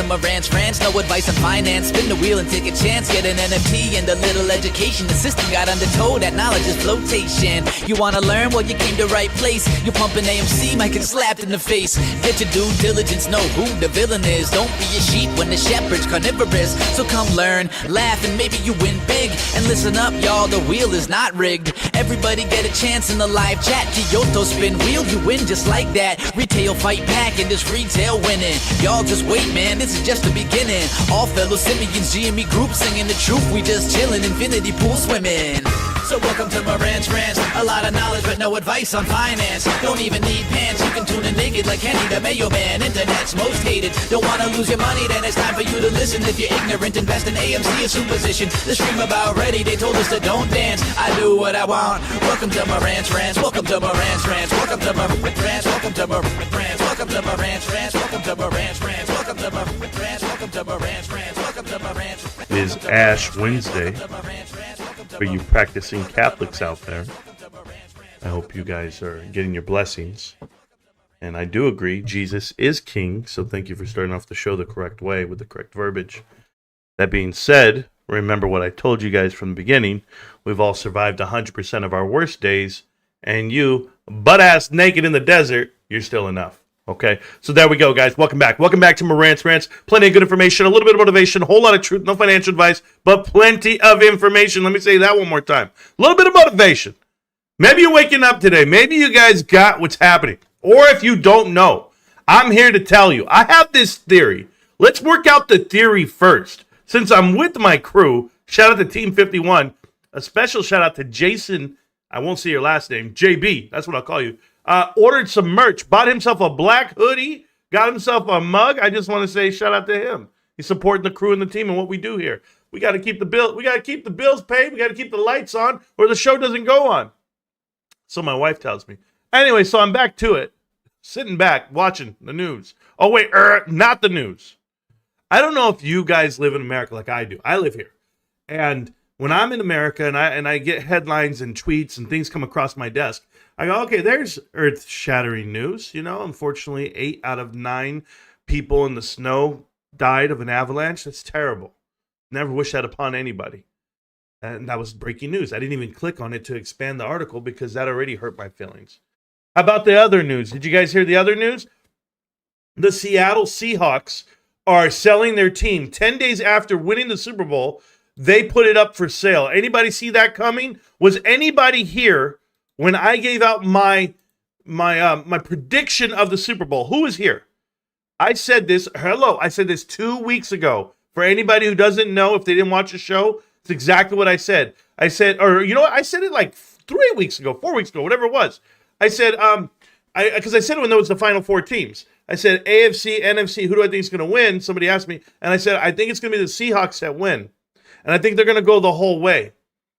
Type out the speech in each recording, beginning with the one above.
Marantz Rantz, no advice on finance. Spin the wheel and take a chance. Get an NFT and a little education. The system got undertold, that knowledge is flotation. You wanna learn? Well, you came to right place. You're pumping AMC, might get slapped in the face. Get your due diligence, know who the villain is. Don't be a sheep when the shepherd's carnivorous. So come learn, laugh, and maybe you win big. And listen up, y'all, the wheel is not rigged. Everybody get a chance in the live chat. Kyoto spin wheel, you win just like that. Retail fight back and this retail winning. Y'all just wait, man, this is just the beginning. All fellow simians, GME group singing the truth. We just chillin', infinity pool swimming. So welcome to Marantz Rantz. A lot of knowledge but no advice on finance. Don't even need pants, you can tune in naked like Henny the Mayo Man. Internet's most hated. Don't wanna lose your money, then it's time for you to listen. If you're ignorant, invest in AMC or Superposition. The stream about ready, they told us to don't dance. I do what I want. Welcome to Marantz Rantz. Welcome to Marantz Rantz. Welcome to Marantz Rantz. Welcome to Marantz Rantz. Welcome to Marantz Rantz. Welcome to Marantz Rantz. Welcome to Marantz Rantz. Welcome to Marantz Rantz. Welcome to Marantz Rantz. It is Ash Wednesday for you practicing Catholics out there. I hope you guys are getting your blessings. And I do agree, Jesus is king, so thank you for starting off the show the correct way with the correct verbiage. That being said, remember what I told you guys from the beginning. We've all survived 100% of our worst days, and you, butt-ass naked in the desert, you're still enough. Okay, so there we go, guys. Welcome back. Welcome back to Marantz Rantz. Plenty of good information, a little bit of motivation, a whole lot of truth, no financial advice, but plenty of information. Let me say that one more time. A little bit of motivation. Maybe you're waking up today. Maybe you guys got what's happening. Or if you don't know, I'm here to tell you. I have this theory. Let's work out the theory first. Since I'm with my crew, shout out to Team 51. A special shout out to Jason. I won't say your last name. JB. That's what I'll call you. Ordered some merch, bought himself a black hoodie, got himself a mug. I just want to say shout out to him. He's supporting the crew and the team and what we do here. We got to keep the bill. We got to keep the bills paid. We got to keep the lights on, or the show doesn't go on. So my wife tells me. Anyway, so I'm back to it, sitting back watching the news. Oh wait, not the news. I don't know if you guys live in America like I do. I live here, and when I'm in America and I get headlines and tweets and things come across my desk, I go, okay, there's earth-shattering news. You know, unfortunately, 8 out of 9 people in the snow died of an avalanche. That's terrible. Never wish that upon anybody. And that was breaking news. I didn't even click on it to expand the article because that already hurt my feelings. How about the other news? Did you guys hear the other news? The Seattle Seahawks are selling their team 10 days after winning the Super Bowl. They put it up for sale. Anybody see that coming? Was anybody here when I gave out my prediction of the Super Bowl? Who was here? I said this. I said this 2 weeks ago. For anybody who doesn't know, if they didn't watch the show, it's exactly what I said. I said, or you know what? I said it like 3 weeks ago, 4 weeks ago, whatever it was. I said, because I said it when there was the final 4 teams. I said AFC, NFC. Who do I think is going to win? Somebody asked me, and I said I think it's going to be the Seahawks that win, and I think they're going to go the whole way.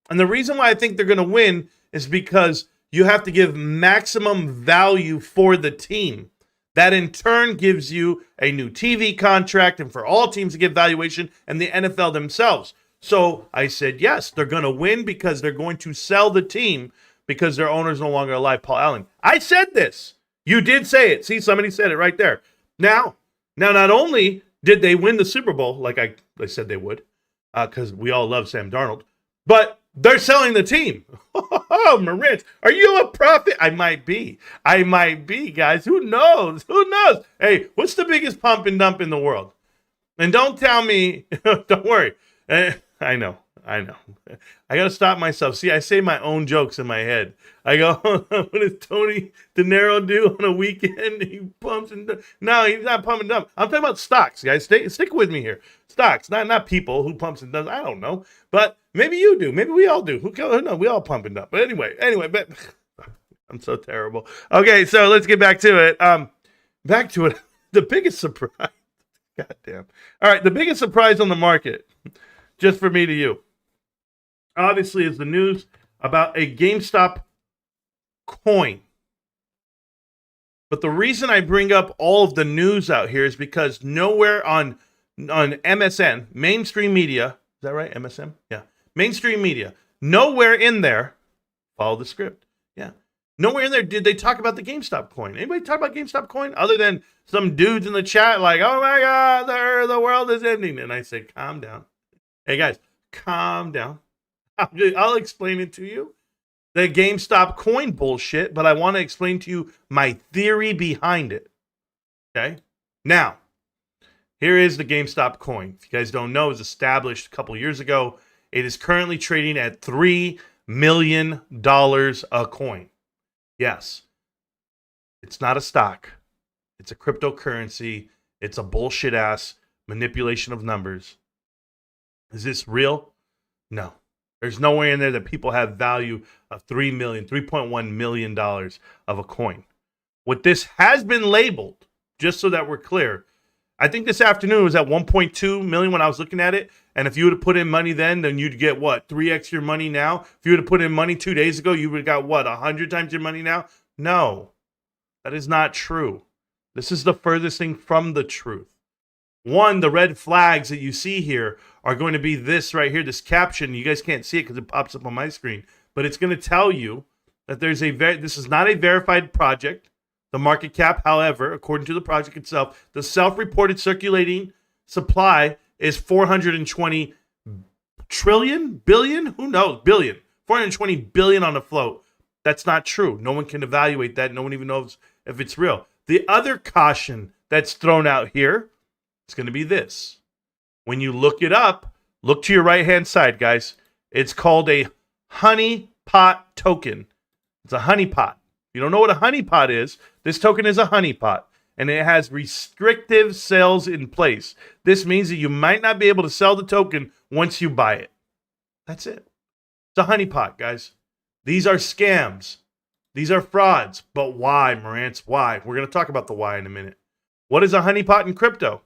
And the reason why I think they're going to win is because you have to give maximum value for the team. That in turn gives you a new TV contract and for all teams to give valuation and the NFL themselves. So I said, yes, they're going to win because they're going to sell the team because their owner's no longer alive, Paul Allen. I said this. You did say it. See, somebody said it right there. Now, not only did they win the Super Bowl, like I said they would, because we all love Sam Darnold, but they're selling the team. Oh, Marantz, are you a prophet? I might be, guys. Who knows? Hey, what's the biggest pump and dump in the world? And don't tell me, don't worry. I know. I got to stop myself. See, I say my own jokes in my head. I go, what does Tony De Niro do on a weekend? He pumps and dumps. No, he's not pumping and dump. I'm talking about stocks, guys. Stick with me here. Stocks, not people who pumps and dumps. I don't know. But maybe you do. Maybe we all do. Who knows? We all pump and dump. But anyway, but I'm so terrible. Okay, so let's get back to it. Back to it. The biggest surprise. Goddamn. All right, the biggest surprise on the market, just for me to you, obviously is the news about a GameStop coin. But the reason I bring up all of the news out here is because nowhere on MSN, mainstream media, is that right? MSN? Yeah. Mainstream media. Nowhere in there, follow the script. Yeah. Nowhere in there did they talk about the GameStop coin. Anybody talk about GameStop coin other than some dudes in the chat like, oh my God, the world is ending. And I say, calm down. Hey guys, calm down. I'll explain it to you. The GameStop coin bullshit, but I want to explain to you my theory behind it. Okay? Now, here is the GameStop coin. If you guys don't know, it was established a couple years ago. It is currently trading at $3 million a coin. Yes, it's not a stock. It's a cryptocurrency. It's a bullshit ass manipulation of numbers. Is this real? No. There's nowhere in there that people have value of $3.1 million of a coin. What this has been labeled, just so that we're clear, I think this afternoon was at 1.2 million when I was looking at it. And if you would have put in money then you'd get what? 3x your money now? If you would have put in money 2 days ago, you would have got what? 100 times your money now? No, that is not true. This is the furthest thing from the truth. One, the red flags that you see here are going to be this right here, this caption. You guys can't see it because it pops up on my screen, but it's going to tell you that this is not a verified project. The market cap, however, according to the project itself, the self-reported circulating supply is 420 billion? Who knows? Billion. 420 billion on the float. That's not true. No one can evaluate that. No one even knows if it's real. The other caution that's thrown out here is going to be this. When you look it up, look to your right-hand side, guys. It's called a honey pot token. It's a honey pot. If you don't know what a honey pot is, this token is a honey pot, and it has restrictive sales in place. This means that you might not be able to sell the token once you buy it. That's it. It's a honey pot, guys. These are scams. These are frauds. But why, Marantz? Why? We're going to talk about the why in a minute. What is a honeypot in crypto?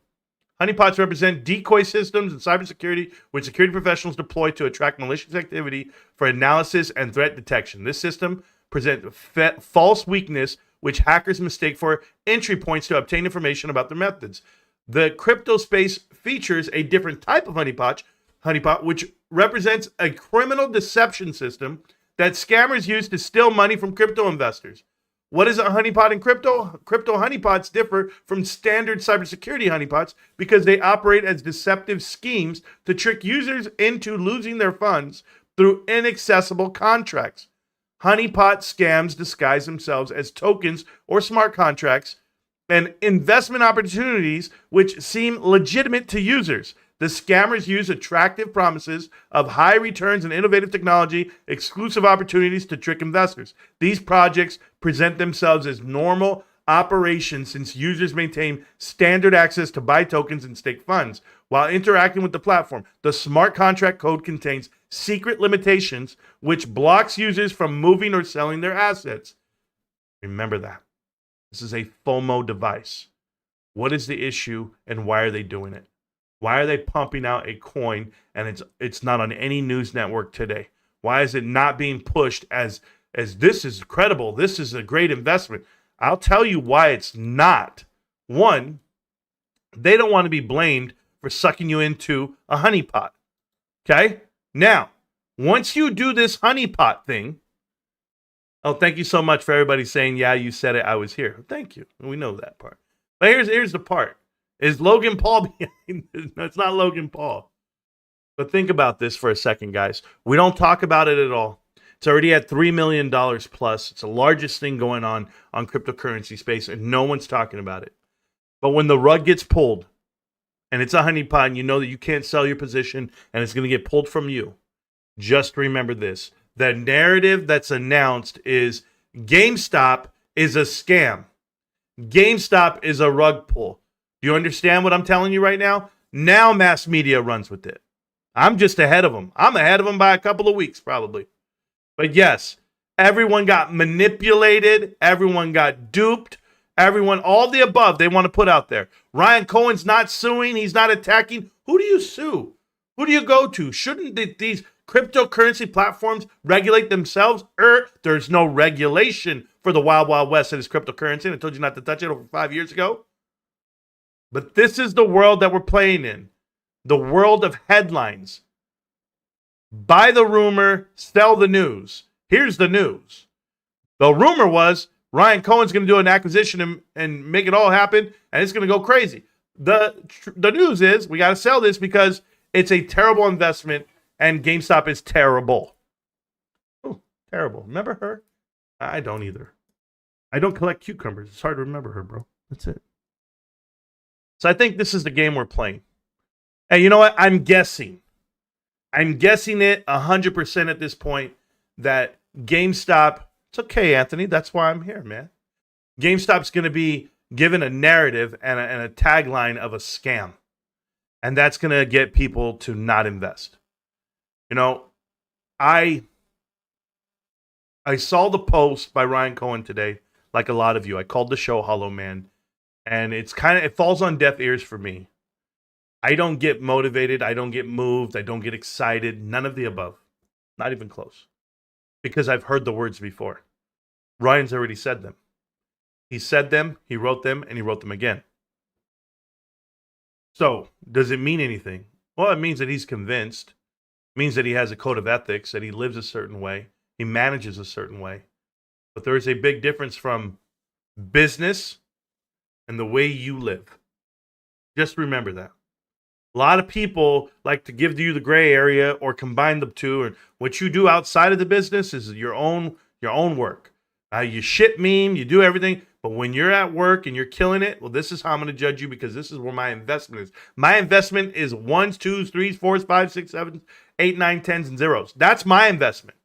Honeypots represent decoy systems in cybersecurity which security professionals deploy to attract malicious activity for analysis and threat detection. This system presents false weakness which hackers mistake for entry points to obtain information about their methods. The crypto space features a different type of honeypot, which represents a criminal deception system that scammers use to steal money from crypto investors. What is a honeypot in crypto? Crypto honeypots differ from standard cybersecurity honeypots because they operate as deceptive schemes to trick users into losing their funds through inaccessible contracts. Honeypot scams disguise themselves as tokens or smart contracts and investment opportunities which seem legitimate to users. The scammers use attractive promises of high returns and innovative technology, exclusive opportunities to trick investors. These projects present themselves as normal operations since users maintain standard access to buy tokens and stake funds while interacting with the platform. The smart contract code contains secret limitations which blocks users from moving or selling their assets. Remember that. This is a FOMO device. What is the issue and why are they doing it? Why are they pumping out a coin and it's not on any news network today? Why is it not being pushed as this is credible? This is a great investment. I'll tell you why it's not. One, they don't want to be blamed for sucking you into a honeypot. Okay? Now, once you do this honeypot thing, oh, thank you so much for everybody saying, yeah, you said it, I was here. Thank you. We know that part. But here's the part. Is Logan Paul behind this? No, it's not Logan Paul. But think about this for a second, guys. We don't talk about it at all. It's already at $3 million plus. It's the largest thing going on cryptocurrency space, and no one's talking about it. But when the rug gets pulled, and it's a honeypot, and you know that you can't sell your position, and it's going to get pulled from you, just remember this. The narrative that's announced is GameStop is a scam. GameStop is a rug pull. Do you understand what I'm telling you right now? Now mass media runs with it. I'm just ahead of them. I'm ahead of them by a couple of weeks, probably. But yes, everyone got manipulated. Everyone got duped. Everyone, all the above, they want to put out there. Ryan Cohen's not suing. He's not attacking. Who do you sue? Who do you go to? Shouldn't these cryptocurrency platforms regulate themselves? There's no regulation for the Wild Wild West that is cryptocurrency. I told you not to touch it over 5 years ago. But this is the world that we're playing in. The world of headlines. Buy the rumor, sell the news. Here's the news. The rumor was Ryan Cohen's going to do an acquisition and make it all happen, and it's going to go crazy. The news is we got to sell this because it's a terrible investment, and GameStop is terrible. Oh, terrible. Remember her? I don't either. I don't collect cucumbers. It's hard to remember her, bro. That's it. So I think this is the game we're playing. And you know what? I'm guessing it 100% at this point that GameStop, it's okay, Anthony. That's why I'm here, man. GameStop's going to be given a narrative and a tagline of a scam. And that's going to get people to not invest. You know, I saw the post by Ryan Cohen today, like a lot of you. I called the show Hollow Man. And it falls on deaf ears for me. I don't get motivated. I don't get moved. I don't get excited. None of the above. Not even close. Because I've heard the words before. Ryan's already said them. He said them, he wrote them, and he wrote them again. So, does it mean anything? Well, it means that he's convinced. It means that he has a code of ethics, that he lives a certain way. He manages a certain way. But there is a big difference from business and the way you live. Just remember that. A lot of people like to give you the gray area or combine the two. And what you do outside of the business is your own work. You ship meme, you do everything. But when you're at work and you're killing it, well, this is how I'm going to judge you because this is where my investment is. My investment is 1s, 2s, 3s, 4s, 5s, 6s, 7s, 8, 9, 10s, and 0s. That's my investment.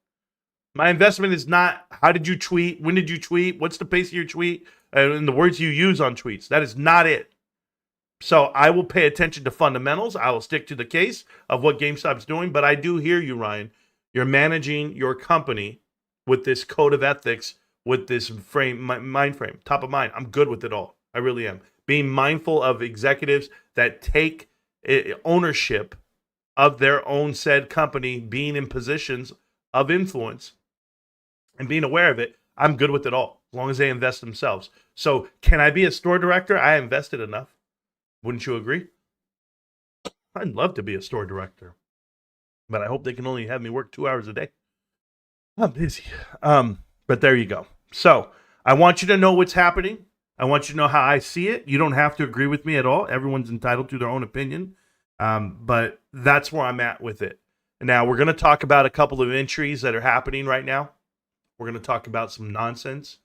My investment is not how did you tweet, when did you tweet, what's the pace of your tweet, and the words you use on tweets. That is not it. So I will pay attention to fundamentals. I will stick to the case of what GameStop's doing. But I do hear you, Ryan. You're managing your company with this code of ethics, with this mind frame, top of mind. I'm good with it all. I really am. Being mindful of executives that take ownership of their own said company, being in positions of influence and being aware of it. I'm good with it all, as long as they invest themselves. So can I be a store director? I invested enough. Wouldn't you agree? I'd love to be a store director, but I hope they can only have me work 2 hours a day. I'm busy. But there you go. So I want you to know what's happening. I want you to know how I see it. You don't have to agree with me at all. Everyone's entitled to their own opinion. But that's where I'm at with it. Now we're going to talk about a couple of entries that are happening right now. We're going to talk about some nonsense,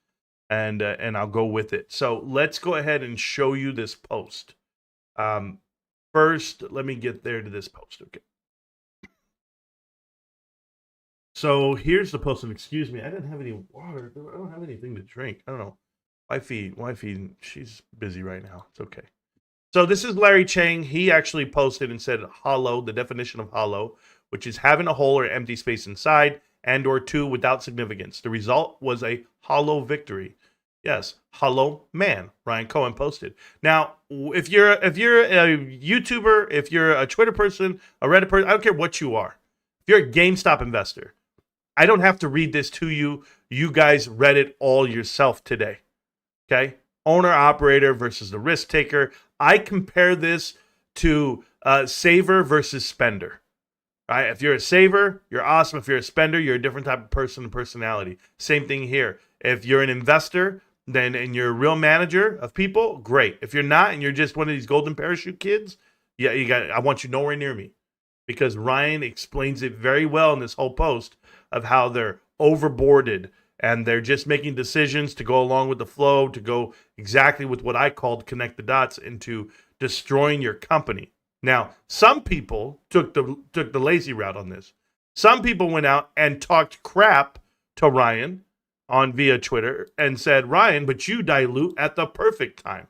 and I'll go with it. So let's go ahead and show you this post. First, let me get there to this post. Okay. So here's the post. And excuse me, I didn't have any water. I don't have anything to drink. I don't know. Wifey, she's busy right now. It's okay. So this is Larry Chang. He actually posted and said hollow, the definition of hollow, which is having a hole or empty space inside and or two without significance. The result was a hollow victory. Yes, hollow man, Ryan Cohen posted. Now, if you're a YouTuber, if you're a Twitter person, a Reddit person, I don't care what you are. If you're a GameStop investor, I don't have to read this to you. You guys read it all yourself today. Okay? Owner operator versus the risk taker. I compare this to saver versus spender. Right? If you're a saver, you're awesome. If you're a spender, you're a different type of person and personality. Same thing here. If you're an investor, then and you're a real manager of people, great. If you're not and you're just one of these golden parachute kids, yeah, I want you nowhere near me. Because Ryan explains it very well in this whole post of how they're overboarded and they're just making decisions to go along with the flow, to go exactly with what I called connect the dots into destroying your company. Now, some people took the lazy route on this. Some people went out and talked crap to Ryan via Twitter and said, Ryan, but you dilute at the perfect time.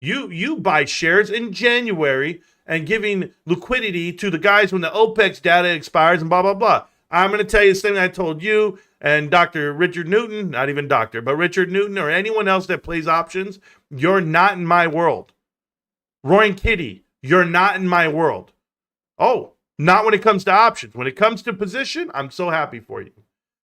You buy shares in January and giving liquidity to the guys when the OPEX data expires and blah, blah, blah. I'm going to tell you the same thing I told you and Dr. Richard Newton, not even doctor, but Richard Newton or anyone else that plays options. You're not in my world. Roy and Kitty, you're not in my world. Oh, not when it comes to options. When it comes to position, I'm so happy for you.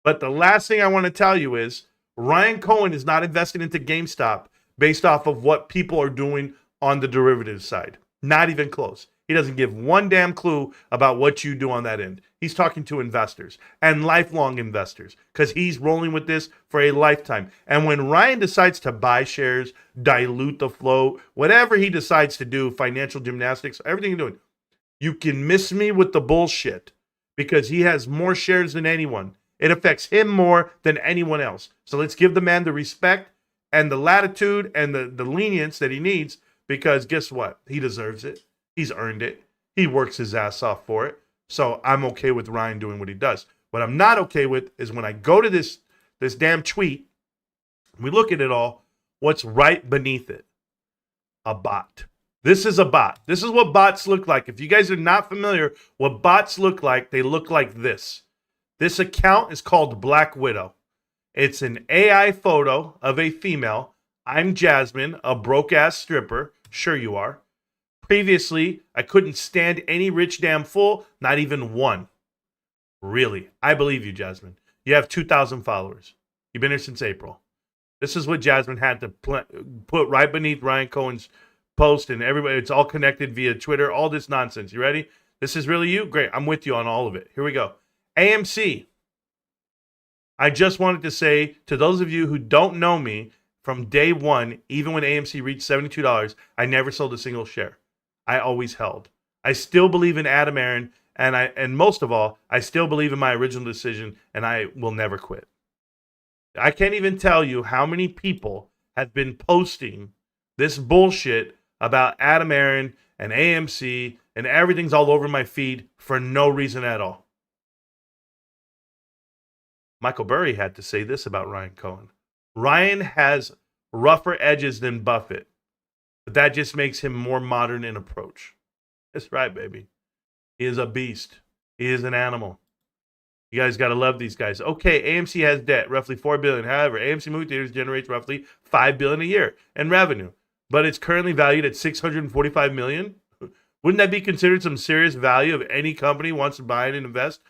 But the last thing I want to tell you is Ryan Cohen is not investing into GameStop based off of what people are doing on the derivative side. Not even close. He doesn't give one damn clue about what you do on that end. He's talking to investors and lifelong investors because he's rolling with this for a lifetime. And when Ryan decides to buy shares, dilute the flow, whatever he decides to do, financial gymnastics, everything you're doing, you can miss me with the bullshit because he has more shares than anyone. It affects him more than anyone else. So let's give the man the respect and the latitude and the lenience that he needs because guess what? He deserves it. He's earned it. He works his ass off for it. So I'm okay with Ryan doing what he does. What I'm not okay with is when I go to this damn tweet, we look at it all, what's right beneath it? A bot. This is a bot. This is what bots look like. If you guys are not familiar what bots look like, they look like this. This account is called Black Widow. It's an AI photo of a female. I'm Jasmine, a broke-ass stripper. Sure you are. Previously, I couldn't stand any rich damn fool, not even one. Really, I believe you, Jasmine. You have 2,000 followers. You've been here since April. This is what Jasmine had to put right beneath Ryan Cohen's post, and everybody, it's all connected via Twitter, all this nonsense. You ready? This is really you? Great, I'm with you on all of it. Here we go. AMC. I just wanted to say to those of you who don't know me, from day one, even when AMC reached $72, I never sold a single share. I always held. I still believe in Adam Aaron, and most of all, I still believe in my original decision, and I will never quit. I can't even tell you how many people have been posting this bullshit about Adam Aaron and AMC, and everything's all over my feed for no reason at all. Michael Burry had to say this about Ryan Cohen. Ryan has rougher edges than Buffett, but that just makes him more modern in approach. That's right, baby. He is a beast. He is an animal. You guys got to love these guys. Okay, AMC has debt, roughly $4 billion. However, AMC movie theaters generates roughly $5 billion a year in revenue, but it's currently valued at $645 million. Wouldn't that be considered some serious value if any company wants to buy it and invest?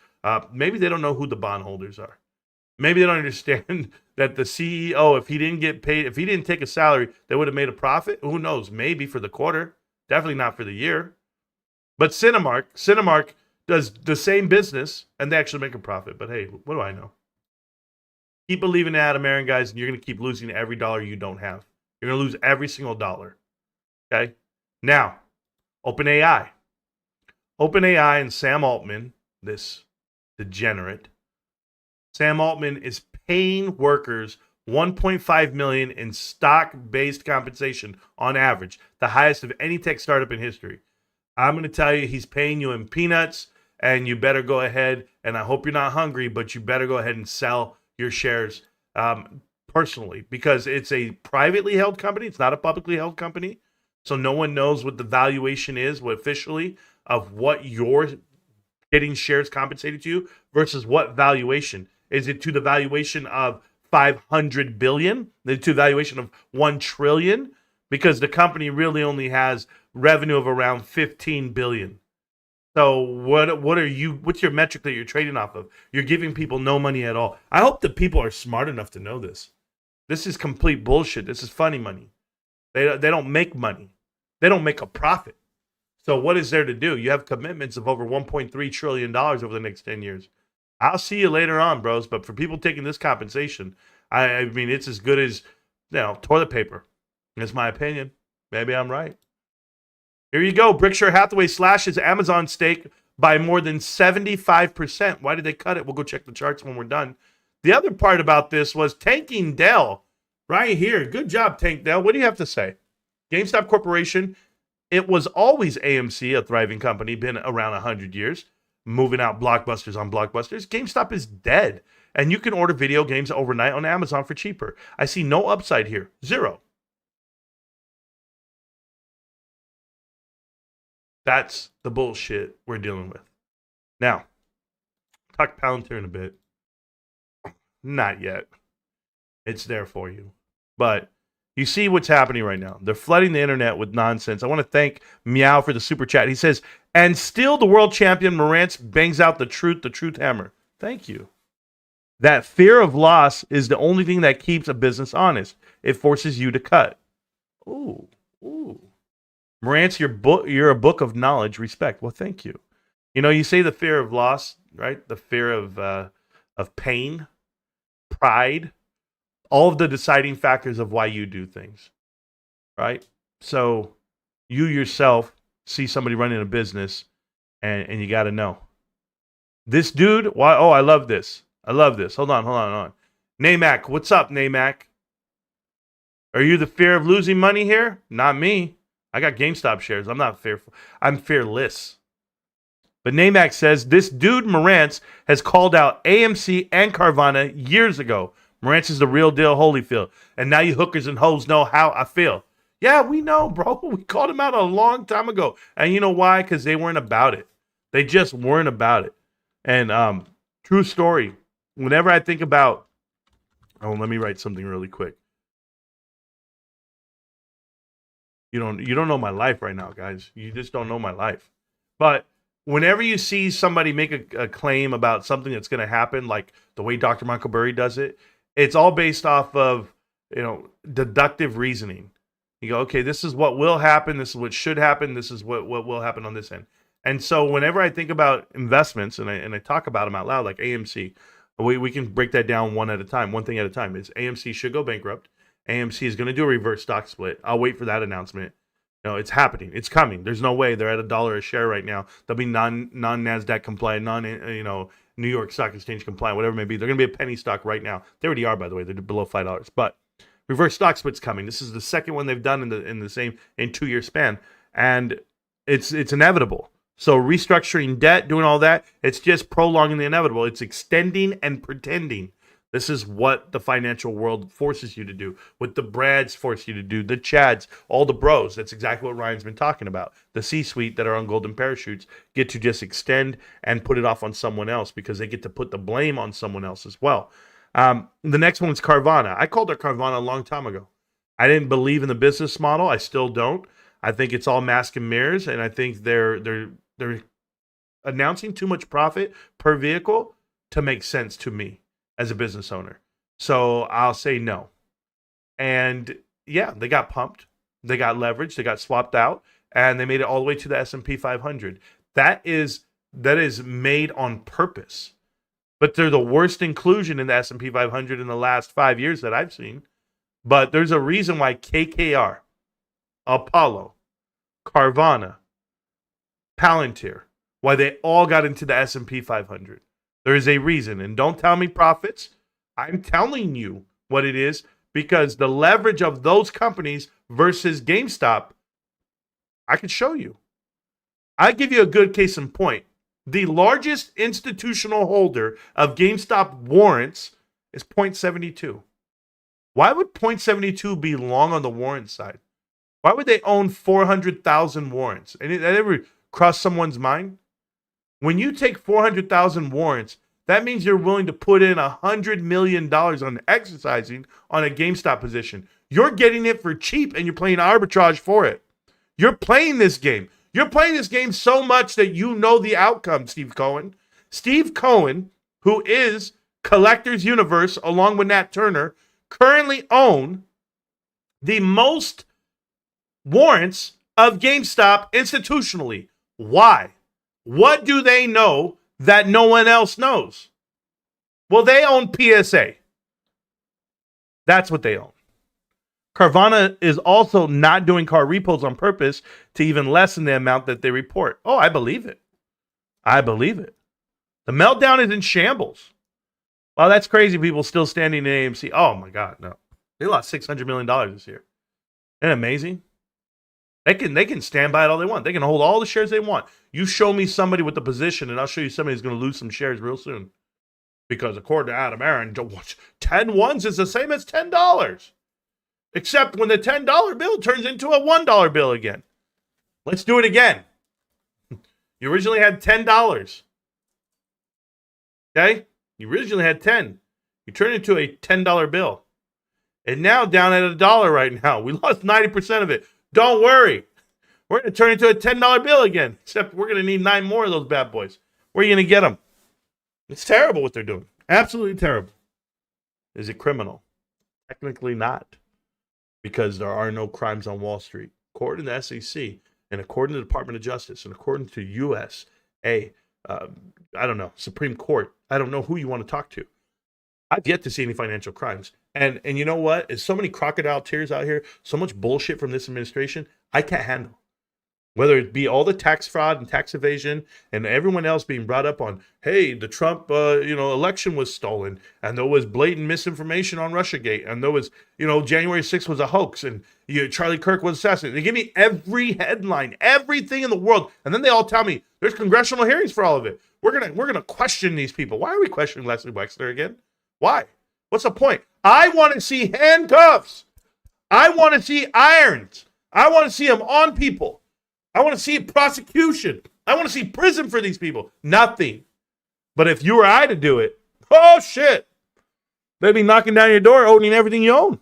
Maybe they don't know who the bondholders are. Maybe they don't understand that the CEO, if he didn't get paid, if he didn't take a salary, they would have made a profit. Who knows? Maybe for the quarter. Definitely not for the year. But Cinemark does the same business, and they actually make a profit. But hey, what do I know? Keep believing in Adam Aaron, guys, and you're going to keep losing every dollar you don't have. You're going to lose every single dollar. Okay? Now, OpenAI. OpenAI and Sam Altman, this degenerate, Sam Altman is paying workers $1.5 million in stock-based compensation on average, the highest of any tech startup in history. I'm going to tell you, he's paying you in peanuts, and you better go ahead, and I hope you're not hungry, but you better go ahead and sell your shares personally, because it's a privately held company. It's not a publicly held company, so no one knows what the valuation is, what officially, of what you're getting shares compensated to you versus what valuation. Is it to the valuation of 500 billion? Is it to the valuation of 1 trillion? Because the company really only has revenue of around 15 billion. So what's your metric that you're trading off of? You're giving people no money at all. I hope that people are smart enough to know this. This is complete bullshit. This is funny money. They don't make money. They don't make a profit. So what is there to do? You have commitments of over $1.3 trillion over the next 10 years. I'll see you later on, bros. But for people taking this compensation, I mean, it's as good as, toilet paper. That's my opinion. Maybe I'm right. Here you go. Berkshire Hathaway slashes Amazon stake by more than 75%. Why did they cut it? We'll go check the charts when we're done. The other part about this was Tanking Dell. Right here. Good job, Tank Dell. What do you have to say? GameStop Corporation. It was always AMC, a thriving company, been around 100 years. Moving out blockbusters on blockbusters. GameStop is dead. And you can order video games overnight on Amazon for cheaper. I see no upside here. Zero. That's the bullshit we're dealing with. Now, talk Palantir in a bit. Not yet. It's there for you. But you see what's happening right now. They're flooding the internet with nonsense. I want to thank Meow for the super chat. He says, and still the world champion Marantz bangs out the truth hammer. Thank you. That fear of loss is the only thing that keeps a business honest. It forces you to cut. Ooh. Marantz, you're a book of knowledge. Respect. Well, thank you. You know, you say the fear of loss, right? The fear of pain, pride, all of the deciding factors of why you do things, right? So you yourself see somebody running a business, and you got to know this dude. Why? Oh, I love this. I love this. Hold on. Namac, what's up, Namac? Are you the fear of losing money here? Not me. I got GameStop shares. I'm not fearful. I'm fearless. But Namac says this dude Marantz has called out AMC and Carvana years ago. Marantz is the real deal, Holyfield. And now you hookers and hoes know how I feel. Yeah, we know, bro. We called him out a long time ago. And you know why? Because they weren't about it. They just weren't about it. And true story. Whenever I think about... Oh, let me write something really quick. You don't know my life right now, guys. You just don't know my life. But whenever you see somebody make a claim about something that's going to happen, like the way Dr. Michael Burry does it, it's all based off of, deductive reasoning. You go, okay, this is what will happen. This is what should happen. This is what will happen on this end. And so whenever I think about investments and I talk about them out loud, like AMC, we can break that down one thing at a time. Is AMC should go bankrupt. AMC is going to do a reverse stock split. I'll wait for that announcement. It's happening. It's coming. There's no way. They're at $1 a share right now. They'll be non NASDAQ compliant, New York Stock Exchange compliant, whatever it may be. They're going to be a penny stock right now. They already are, by the way. They're below $5. But reverse stock split's coming. This is the second one they've done in the same 2-year span, and it's inevitable. So restructuring debt, doing all that, it's just prolonging the inevitable. It's extending and pretending. This is what the financial world forces you to do, what the Brads force you to do, the Chads, all the bros. That's exactly what Ryan's been talking about. The C-suite that are on golden parachutes get to just extend and put it off on someone else because they get to put the blame on someone else as well. The next one's Carvana. I called her Carvana a long time ago. I didn't believe in the business model. I still don't. I think it's all mask and mirrors, and I think they're announcing too much profit per vehicle to make sense to me as a business owner. So I'll say no. And yeah, they got pumped. They got leveraged. They got swapped out. And they made it all the way to the S&P 500. That is made on purpose. But they're the worst inclusion in the S&P 500 in the last 5 years that I've seen. But there's a reason why KKR, Apollo, Carvana, Palantir, why they all got into the S&P 500. There is a reason. And don't tell me profits. I'm telling you what it is because the leverage of those companies versus GameStop, I could show you. I give you a good case in point. The largest institutional holder of GameStop warrants is 0.72. Why would 0.72 be long on the warrant side? Why would they own 400,000 warrants? And that ever crossed someone's mind? When you take 400,000 warrants, that means you're willing to put in $100 million on exercising on a GameStop position. You're getting it for cheap and you're playing arbitrage for it. You're playing this game. You're playing this game so much that you know the outcome, Steve Cohen. Steve Cohen, who is Collectors Universe along with Nat Turner, currently own the most warrants of GameStop institutionally. Why? What do they know that no one else knows? Well, they own PSA. That's what they own. Carvana is also not doing car repos on purpose to even lessen the amount that they report. Oh, I believe it. I believe it. The meltdown is in shambles. Wow, that's crazy. People still standing in AMC. Oh, my God, no. They lost $600 million this year. Isn't it amazing? They can stand by it all they want. They can hold all the shares they want. You show me somebody with the position, and I'll show you somebody who's going to lose some shares real soon. Because according to Adam Aaron, 10 ones is the same as $10. Except when the $10 bill turns into a $1 bill again. Let's do it again. You originally had $10. Okay? You originally had 10. You turned it into a $10 bill. And now down at $1 right now. We lost 90% of it. Don't worry. We're going to turn it into a $10 bill again. Except we're going to need 9 more of those bad boys. Where are you going to get them? It's terrible what they're doing. Absolutely terrible. Is it criminal? Technically not. Because there are no crimes on Wall Street. according to the SEC and according to the Department of Justice and according to USA, I don't know, Supreme Court, I don't know who you want to talk to. I've yet to see any financial crimes. And you know what? There's so many crocodile tears out here, so much bullshit from this administration, I can't handle. Whether it be all the tax fraud and tax evasion and everyone else being brought up on, hey, the Trump election was stolen and there was blatant misinformation on Russiagate and there was, January 6th was a hoax and Charlie Kirk was assassinated. They give me every headline, everything in the world. And then they all tell me there's congressional hearings for all of it. We're gonna question these people. Why are we questioning Leslie Wexler again? Why? What's the point? I want to see handcuffs. I want to see irons. I want to see them on people. I want to see prosecution. I want to see prison for these people. Nothing. But if you or I to do it, oh shit. They'd be knocking down your door, owning everything you own.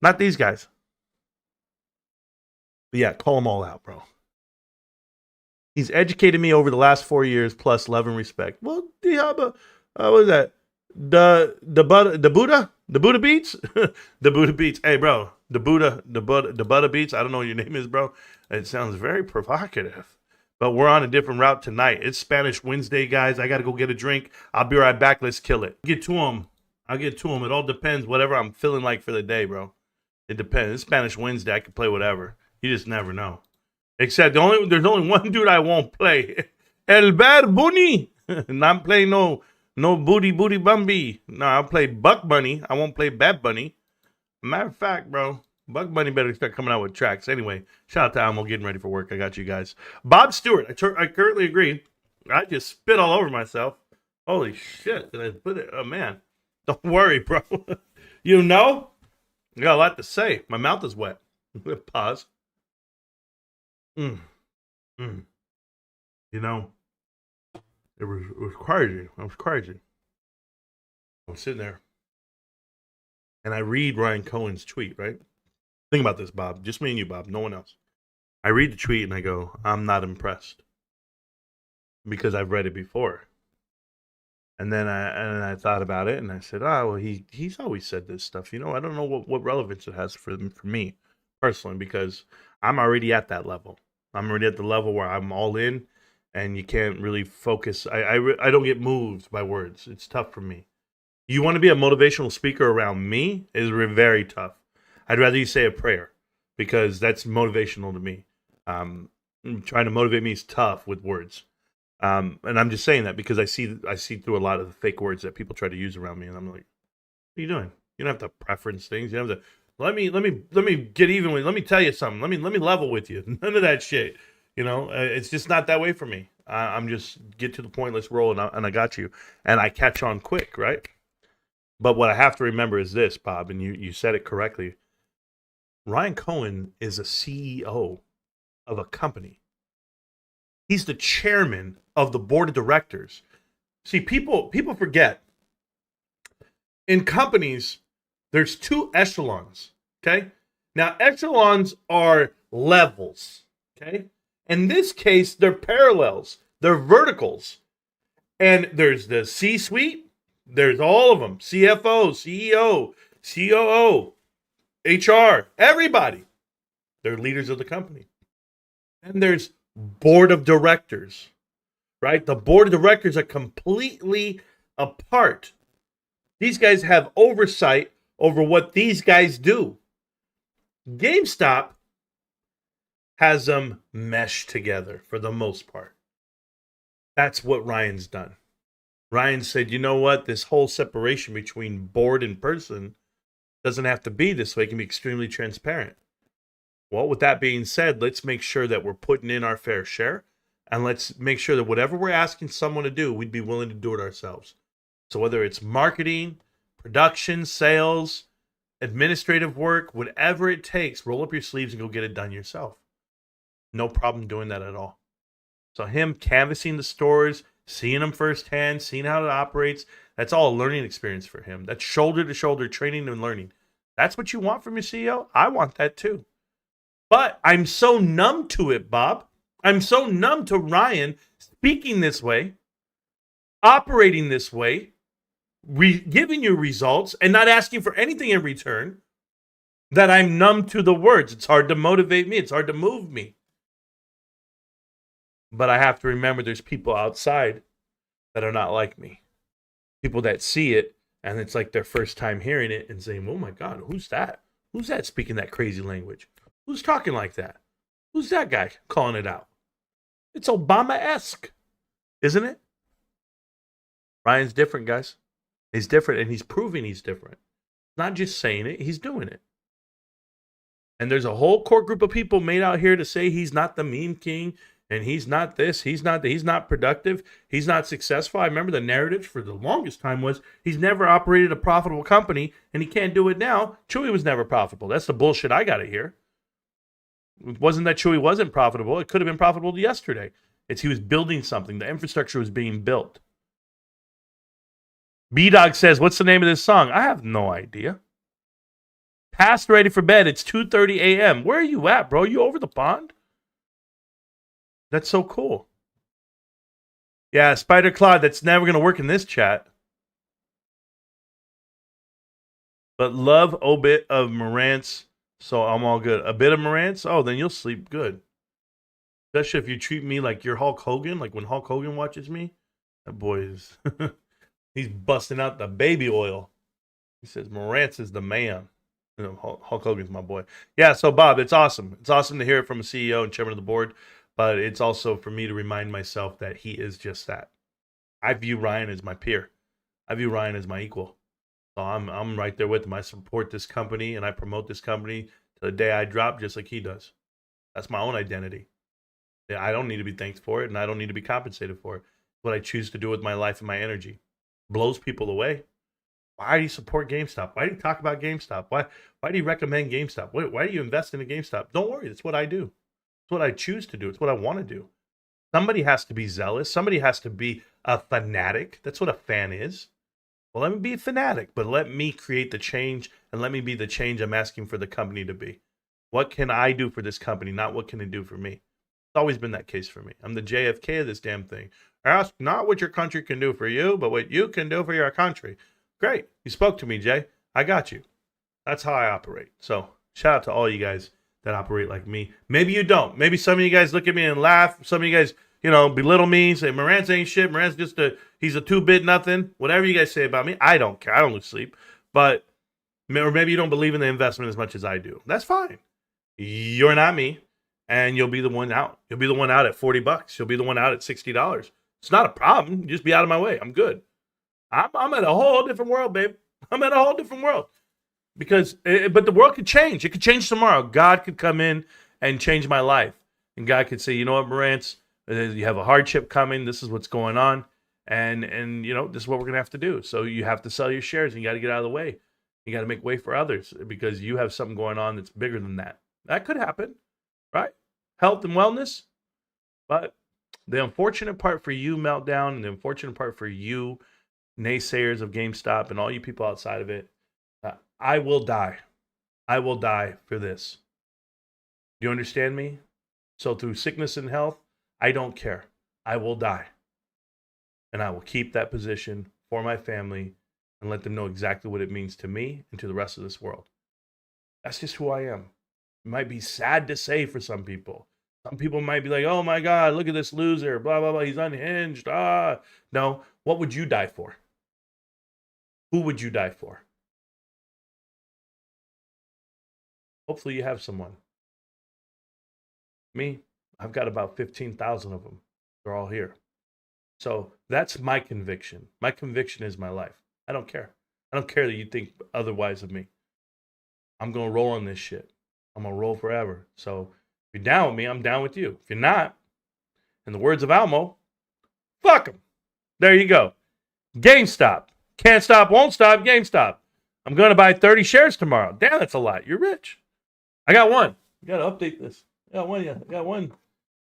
Not these guys. But yeah, call them all out, bro. He's educated me over the last 4 years, plus love and respect. Well, what is that? The Buddha? The Buddha Beats? The Buddha Beats. Hey, bro. The Buddha Beats. I don't know what your name is, bro. It sounds very provocative. But we're on a different route tonight. It's Spanish Wednesday, guys. I got to go get a drink. I'll be right back. Let's kill it. I'll get to them. It all depends whatever I'm feeling like for the day, bro. It depends. It's Spanish Wednesday. I can play whatever. You just never know. Except there's only one dude I won't play. El Bad Bunny. Not playing no booty bumby. No, I'll play Buck Bunny. I won't play Bad Bunny. Matter of fact, bro, Buck Bunny better start coming out with tracks. Anyway, shout out to Almo getting ready for work. I got you guys. Bob Stewart, I currently agree. I just spit all over myself. Holy shit. Did I put it? Oh, man. Don't worry, bro. You know? I got a lot to say. My mouth is wet. Pause. It was crazy. I was crazy. I was sitting there. And I read Ryan Cohen's tweet, right? Think about this, Bob. Just me and you, Bob. No one else. I read the tweet and I go, I'm not impressed. Because I've read it before. And then I thought about it and I said, well, he's always said this stuff. I don't know what relevance it has for me personally, because I'm already at that level. I'm already at the level where I'm all in and you can't really focus. I don't get moved by words. It's tough for me. You want to be a motivational speaker around me is very tough. I'd rather you say a prayer because that's motivational to me. Trying to motivate me is tough with words. And I'm just saying that because I see through a lot of the fake words that people try to use around me, and I'm like, what are you doing? You don't have to preference things. You don't have to let me get even with. Let me tell you something. Let me level with you. None of that shit. It's just not that way for me. I'm just get to the point. Let's roll, and I got you, and I catch on quick, right? But what I have to remember is this, Bob, and you said it correctly. Ryan Cohen is a CEO of a company. He's the chairman of the board of directors. See, people forget. In companies, there's two echelons, okay? Now, echelons are levels, okay? In this case, they're parallels. They're verticals. And there's the C-suite. There's all of them. CFO, CEO, COO, HR, everybody. They're leaders of the company. And there's board of directors, right? The board of directors are completely apart. These guys have oversight over what these guys do. GameStop has them meshed together for the most part. That's what Ryan's done. Ryan said, you know what? This whole separation between board and person doesn't have to be this way. It can be extremely transparent. Well, with that being said, let's make sure that we're putting in our fair share. And let's make sure that whatever we're asking someone to do, we'd be willing to do it ourselves. So whether it's marketing, production, sales, administrative work, whatever it takes, roll up your sleeves and go get it done yourself. No problem doing that at all. So him canvassing the stores, seeing them firsthand, seeing how it operates, that's all a learning experience for him. That's shoulder to shoulder training and learning. That's what you want from your CEO? I want that too. But I'm so numb to it, Bob. I'm so numb to Ryan speaking this way, operating this way, giving you results and not asking for anything in return. that I'm numb to the words. It's hard to motivate me. It's hard to move me. But I have to remember there's people outside that are not like me. People that see it, and it's like their first time hearing it and saying, oh my God, who's that? Who's that speaking that crazy language? Who's talking like that? Who's that guy calling it out? It's Obama-esque, isn't it? Ryan's different, guys. He's different, and he's proving he's different. Not just saying it, he's doing it. And there's a whole core group of people made out here to say he's not the meme king, and he's not this, he's not that, he's not productive, he's not successful. I remember the narrative for the longest time was he's never operated a profitable company, and he can't do it now. Chewy was never profitable. That's the bullshit I got to hear. It wasn't that Chewy wasn't profitable. It could have been profitable yesterday. It's he was building something. The infrastructure was being built. B-Dog says, what's the name of this song? I have no idea. Past ready for bed. It's 2:30 a.m. Where are you at, bro? You over the pond? That's so cool. Yeah, Spider Claude, that's never going to work in this chat. But love a bit of Marantz, so I'm all good. A bit of Marantz? Oh, then you'll sleep good. Especially if you treat me like you're Hulk Hogan, like when Hulk Hogan watches me. That boy is... He's busting out the baby oil. He says, Marantz is the man. You know, Hulk Hogan's my boy. Yeah, so Bob, it's awesome. It's awesome to hear it from a CEO and chairman of the board, but it's also for me to remind myself that he is just that. I view Ryan as my peer. I view Ryan as my equal. So I'm right there with him. I support this company and I promote this company to the day I drop, just like he does. That's my own identity. Yeah, I don't need to be thanked for it, and I don't need to be compensated for it. What I choose to do with my life and my energy. Blows people away. Why do you support GameStop? Why do you talk about GameStop? Why do you recommend GameStop? Why do you invest in a GameStop? Don't worry, it's what I do. It's what I choose to do. It's what I want to do. Somebody has to be zealous. Somebody has to be a fanatic. That's what a fan is. Well, let me be a fanatic, but let me create the change, and let me be the change I'm asking for the company to be. What can I do for this company, not what can it do for me? It's always been that case for me. I'm the JFK of this damn thing. Ask not what your country can do for you, but what you can do for your country. Great. You spoke to me, Jay. I got you. That's how I operate. So shout out to all you guys that operate like me. Maybe you don't. Maybe some of you guys look at me and laugh. Some of you guys, belittle me, say Marantz ain't shit. Marantz he's a 2-bit nothing. Whatever you guys say about me, I don't care. I don't lose sleep. Or maybe you don't believe in the investment as much as I do. That's fine. You're not me, and you'll be the one out. You'll be the one out at $40. You'll be the one out at $60. It's not a problem. Just be out of my way. I'm good. I'm at a whole different world, babe. I'm at a whole different world. But the world could change. It could change tomorrow. God could come in and change my life. And God could say, you know what, Marantz, you have a hardship coming. This is what's going on. And this is what we're going to have to do. So you have to sell your shares and you got to get out of the way. You got to make way for others because you have something going on that's bigger than that. That could happen, right? Health and wellness. But the unfortunate part for you, Meltdown, and the unfortunate part for you, naysayers of GameStop, and all you people outside of it, I will die. I will die for this. Do you understand me? So through sickness and health, I don't care. I will die. And I will keep that position for my family and let them know exactly what it means to me and to the rest of this world. That's just who I am. It might be sad to say for some people. Some people might be like, oh my God, look at this loser, blah, blah, blah, he's unhinged. No, what would you die for? Who would you die for? Hopefully you have someone. Me, I've got about 15,000 of them. They're all here. So that's my conviction. My conviction is my life. I don't care. I don't care that you think otherwise of me. I'm going to roll on this shit. I'm going to roll forever. So if you're down with me, I'm down with you. If you're not, in the words of Almo, fuck them. There you go. GameStop. Can't stop, won't stop, GameStop. I'm going to buy 30 shares tomorrow. Damn, that's a lot. You're rich. I got one. You got to update this. I got one. Yeah, I got one.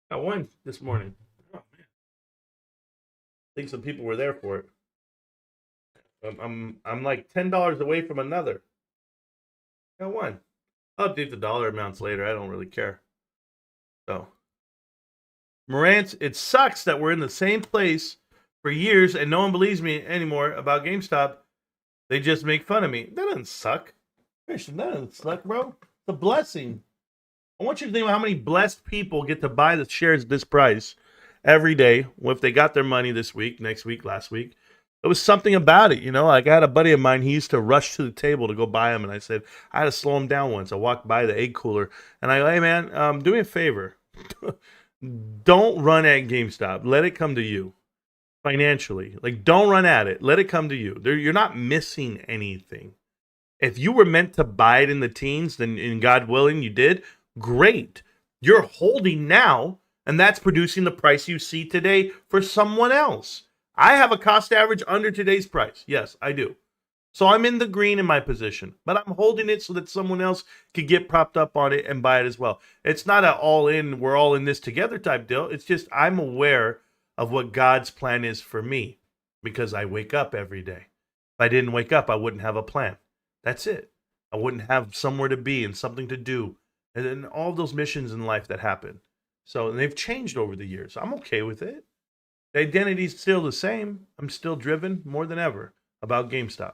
Got one this morning. Oh, man. I think some people were there for it. I'm like $10 away from another. Got one. I'll update the dollar amounts later. I don't really care. So, Marantz, it sucks that we're in the same place for years and no one believes me anymore about GameStop. They just make fun of me. That doesn't suck. Christian, that doesn't suck, bro. It's a blessing. I want you to think about how many blessed people get to buy the shares at this price every day. Well, if they got their money this week, next week, last week, it was something about it, you know. Like I had a buddy of mine, he used to rush to the table to go buy them, and I said I had to slow him down once. I walked by the egg cooler, and I go, "Hey man, do me a favor, don't run at GameStop. Let it come to you financially. Like don't run at it. Let it come to you. You're not missing anything. If you were meant to buy it in the teens, then in God willing you did. Great. You're holding now, and that's producing the price you see today for someone else." I have a cost average under today's price. Yes, I do. So I'm in the green in my position, but I'm holding it so that someone else could get propped up on it and buy it as well. It's not an all in, we're all in this together type deal. It's just I'm aware of what God's plan is for me because I wake up every day. If I didn't wake up, I wouldn't have a plan. That's it. I wouldn't have somewhere to be and something to do. And then all those missions in life that happen. So they've changed over the years. I'm okay with it. The identity's still the same. I'm still driven more than ever about GameStop.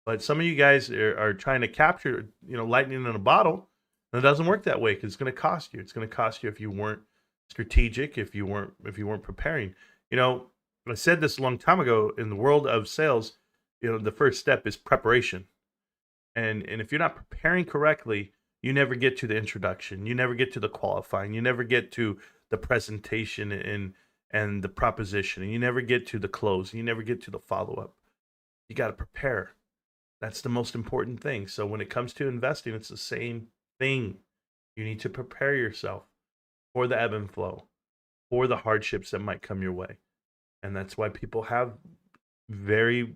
But some of you guys are trying to capture, lightning in a bottle. And it doesn't work that way because it's going to cost you. It's going to cost you if you weren't strategic, if you weren't preparing. I said this a long time ago. In the world of sales, the first step is preparation. And if you're not preparing correctly, you never get to the introduction. You never get to the qualifying. You never get to the presentation and the proposition. And you never get to the close. You never get to the follow-up. You got to prepare. That's the most important thing. So when it comes to investing, it's the same thing. You need to prepare yourself for the ebb and flow, for the hardships that might come your way. And that's why people have very,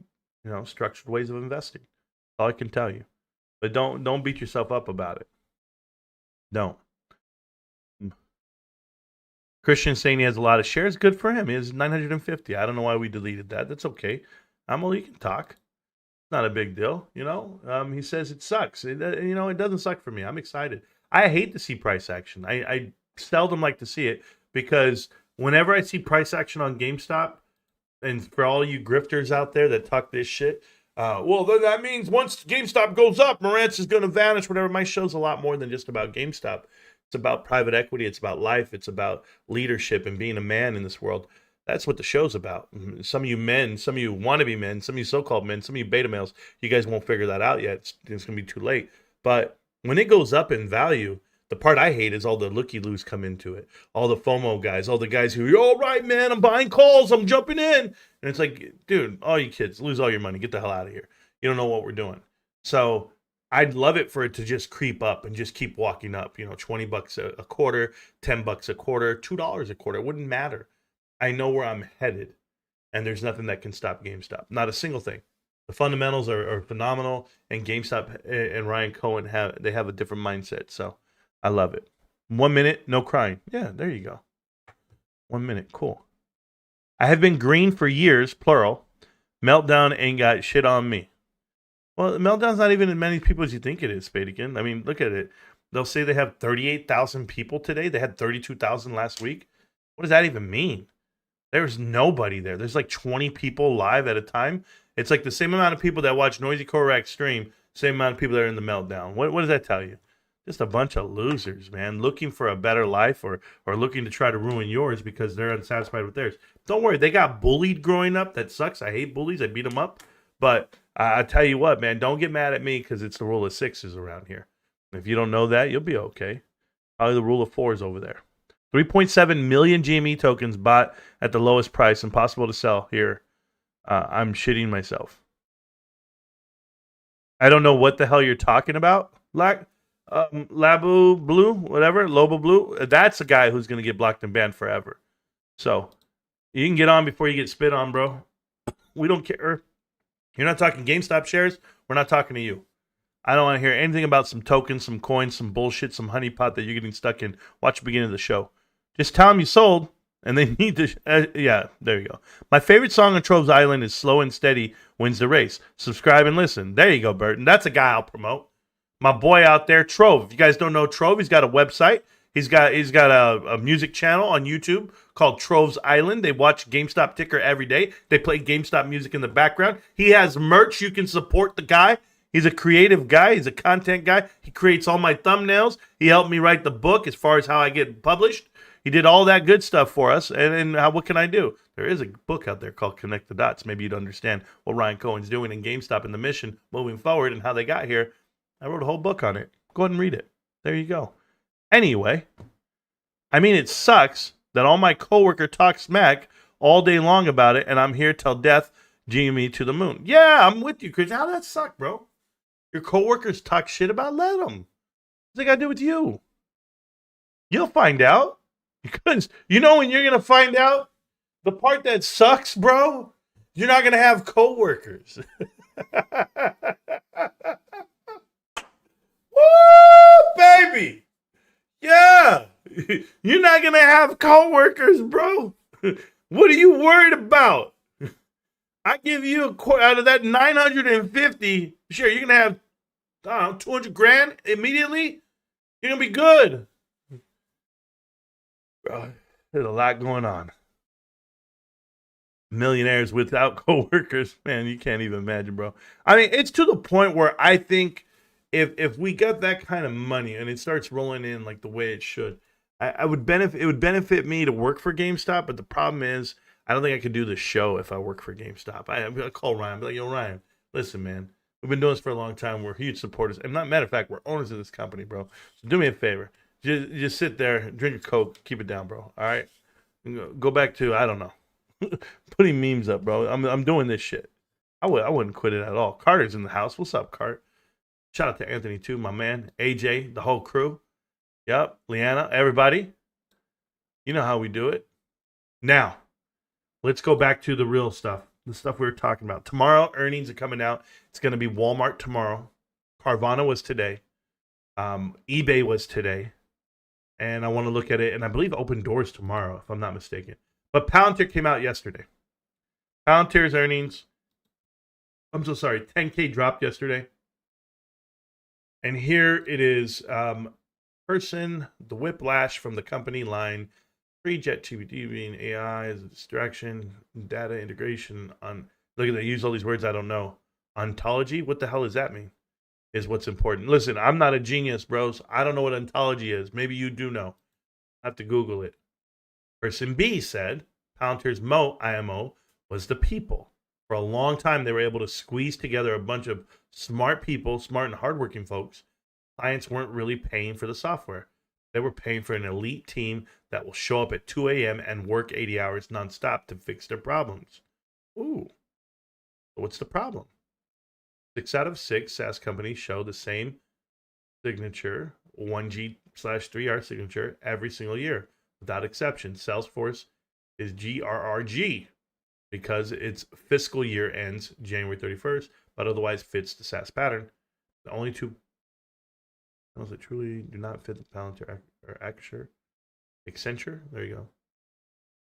structured ways of investing. That's all I can tell you. But don't beat yourself up about it. Don't. Christian saying he has a lot of shares. Good for him. He has 950. I don't know why we deleted that. That's okay. You can talk. Not a big deal, He says it sucks. It doesn't suck for me. I'm excited. I hate to see price action. I seldom like to see it because whenever I see price action on GameStop, and for all you grifters out there that talk this shit, well, then that means once GameStop goes up, Marantz is going to vanish, whatever. My show's a lot more than just about GameStop. It's about private equity. It's about life. It's about leadership and being a man in this world. That's what the show's about. Some of you men, some of you wannabe men, some of you so-called men, some of you beta males, you guys won't figure that out yet. It's going to be too late. But when it goes up in value, the part I hate is all the looky-loos come into it. All the FOMO guys, all the guys who, all right, man, I'm buying calls, I'm jumping in. And it's like, dude, all you kids, lose all your money. Get the hell out of here. You don't know what we're doing. So I'd love it for it to just creep up and just keep walking up. $20 a quarter, $10 a quarter, $2 a quarter. It wouldn't matter. I know where I'm headed, and there's nothing that can stop GameStop. Not a single thing. The fundamentals are phenomenal, and GameStop and Ryan Cohen have a different mindset. So I love it. 1 minute, no crying. Yeah, there you go. 1 minute, cool. I have been green for years, plural. Meltdown ain't got shit on me. Well, Meltdown's not even as many people as you think it is, Spadigan. I mean, look at it. They'll say they have 38,000 people today. They had 32,000 last week. What does that even mean? There's nobody there. There's like 20 people live at a time. It's like the same amount of people that watch Noisy Korak stream, same amount of people that are in the Meltdown. What does that tell you? Just a bunch of losers, man, looking for a better life or looking to try to ruin yours because they're unsatisfied with theirs. Don't worry. They got bullied growing up. That sucks. I hate bullies. I beat them up. But I tell you what, man, don't get mad at me because it's the rule of sixes around here. If you don't know that, you'll be okay. Probably the rule of fours over there. 3.7 million GME tokens bought at the lowest price. Impossible to sell here. I'm shitting myself. I don't know what the hell you're talking about. Labu Blue, whatever. Lobo Blue. That's a guy who's going to get blocked and banned forever. So you can get on before you get spit on, bro. We don't care. You're not talking GameStop shares. We're not talking to you. I don't want to hear anything about some tokens, some coins, some bullshit, some honeypot that you're getting stuck in. Watch the beginning of the show. Just tell them you sold, and they need to... yeah, there you go. My favorite song on Trove's Island is Slow and Steady Wins the Race. Subscribe and listen. There you go, Burton. That's a guy I'll promote. My boy out there, Trove. If you guys don't know Trove, he's got a website. He's got a music channel on YouTube called Trove's Island. They watch GameStop Ticker every day. They play GameStop music in the background. He has merch. You can support the guy. He's a creative guy. He's a content guy. He creates all my thumbnails. He helped me write the book as far as how I get published. He did all that good stuff for us. And what can I do? There is a book out there called Connect the Dots. Maybe you'd understand what Ryan Cohen's doing in GameStop and the mission moving forward and how they got here. I wrote a whole book on it. Go ahead and read it. There you go. Anyway, I mean, it sucks that all my coworker talks smack all day long about it, and I'm here till death, GME to the moon. Yeah, I'm with you, Chris. How that suck, bro? Your coworkers talk shit about, let them. What's they got to do with you? You'll find out. Because you know when you're going to find out? The part that sucks, bro, you're not going to have coworkers. Woo, baby. Yeah. You're not going to have coworkers, bro. What are you worried about? I give you out of that 950, sure, you're going to have, I don't know, 200 grand immediately. You're going to be good. Bro, there's a lot going on. Millionaires without coworkers, man, you can't even imagine, bro. I mean, it's to the point where I think if we got that kind of money and it starts rolling in like the way it should, I would benefit. It would benefit me to work for GameStop, but the problem is I don't think I could do the show if I work for GameStop. I call Ryan, I'd be like, yo, Ryan, listen, man, we've been doing this for a long time. We're huge supporters, and matter of fact, we're owners of this company, bro. So do me a favor, just sit there, drink a Coke, keep it down, bro. All right, go back to I don't know. Putting memes up, bro. I'm doing this shit. I wouldn't quit it at all. Carter's in the house. What's up, Cart? Shout out to Anthony too, my man. AJ, the whole crew. Yep, Leanna, everybody. You know how we do it. Now, let's go back to the real stuff. The stuff we were talking about. Tomorrow, earnings are coming out. It's going to be Walmart tomorrow. Carvana was today. eBay was today. And I want to look at it. And I believe Open Doors tomorrow, if I'm not mistaken. But Palantir came out yesterday. Palantir's earnings, I'm so sorry, 10K dropped yesterday. And here it is. The whiplash from the company line. Pre-jet TBD being AI as a distraction. Data integration on, look at they use all these words I don't know. Ontology? What the hell does that mean? Is what's important. Listen, I'm not a genius, bros. I don't know what ontology is. Maybe you do know. I have to Google it. Person B said Palantir's IMO was the people. For a long time, they were able to squeeze together a bunch of smart people, smart and hardworking folks. Clients weren't really paying for the software. They were paying for an elite team that will show up at 2 a.m. and work 80 hours nonstop to fix their problems. Ooh. So what's the problem? 6 out of 6 SaaS companies show the same signature, 1G/3R signature every single year. Without exception, Salesforce is GRRG because its fiscal year ends January 31st, but otherwise fits the SaaS pattern. The only two ones that truly do not fit the Palantir or Accenture, there you go,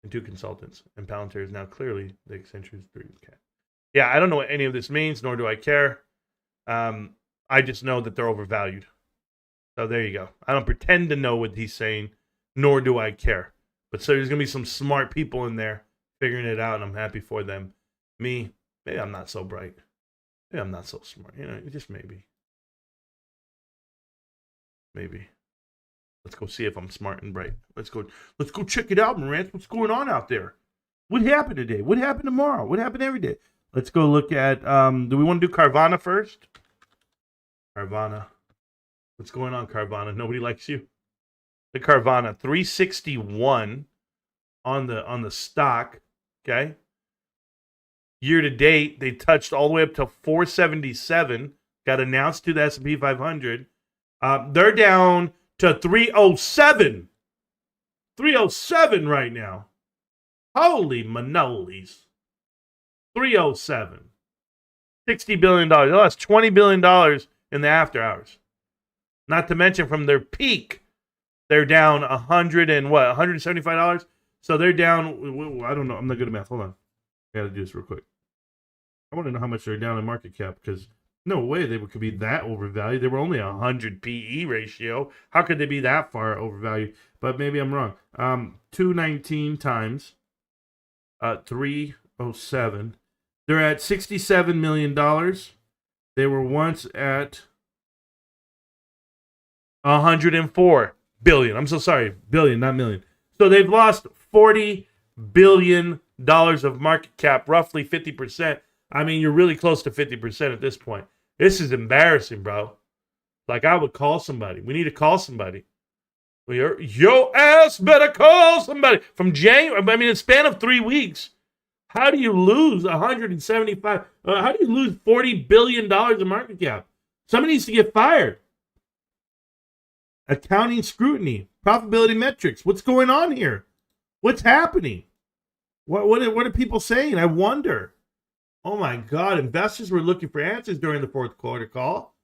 and 2 consultants. And Palantir is now clearly the Accenture's 3. Okay. Yeah, I don't know what any of this means, nor do I care. I just know that they're overvalued. So there you go. I don't pretend to know what he's saying, nor do I care. But so there's going to be some smart people in there figuring it out, and I'm happy for them. Me, maybe I'm not so bright. Maybe I'm not so smart. You know, just maybe. Maybe. Let's go see if I'm smart and bright. Let's go check it out, Marantz. What's going on out there? What happened today? What happened tomorrow? What happened every day? Let's go look at, do we want to do Carvana first? Carvana. What's going on, Carvana? Nobody likes you? The Carvana, 361 on the stock, okay? Year to date, they touched all the way up to 477, got announced to the S&P 500. They're down to 307. 307 right now. Holy manolis. 307. $60 billion. They lost $20 billion in the after hours. Not to mention from their peak, they're down $175. So they're down, I don't know, I'm not good at math. Hold on. I gotta do this real quick. I want to know how much they're down in market cap, because no way they could be that overvalued. They were only 100 PE ratio. How could they be that far overvalued? But maybe I'm wrong. 219 times 307. They're at $67 million. They were once at 104 billion. I'm so sorry. Billion, not million. So they've lost $40 billion of market cap, roughly 50%. I mean, you're really close to 50% at this point. This is embarrassing, bro. Like, I would call somebody. We need to call somebody. Your ass better call somebody. From January, I mean, in a span of 3 weeks, how do you lose 175? How do you lose $40 billion in market cap? Somebody needs to get fired. Accounting scrutiny, profitability metrics. What's going on here? What's happening? What are people saying? I wonder. Oh my God, investors were looking for answers during the fourth quarter call.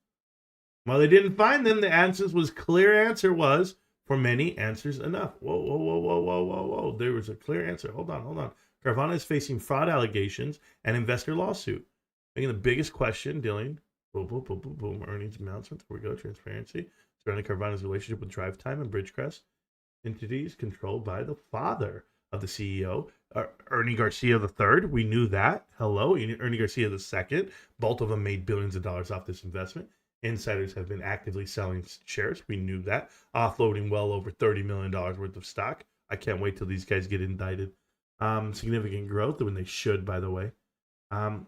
Well, they didn't find them. The answers was clear answer was, for many, answers enough. Whoa. There was a clear answer. Hold on. Carvana is facing fraud allegations and investor lawsuit. Making the biggest question dealing, boom, earnings announcements. Here we go, transparency. Surrounding Carvana's relationship with DriveTime and Bridgecrest entities controlled by the father of the CEO, Ernie Garcia III. We knew that. Hello, Ernie Garcia II. Both of them made billions of dollars off this investment. Insiders have been actively selling shares. We knew that. Offloading well over $30 million worth of stock. I can't wait till these guys get indicted. Significant growth, when they should, by the way.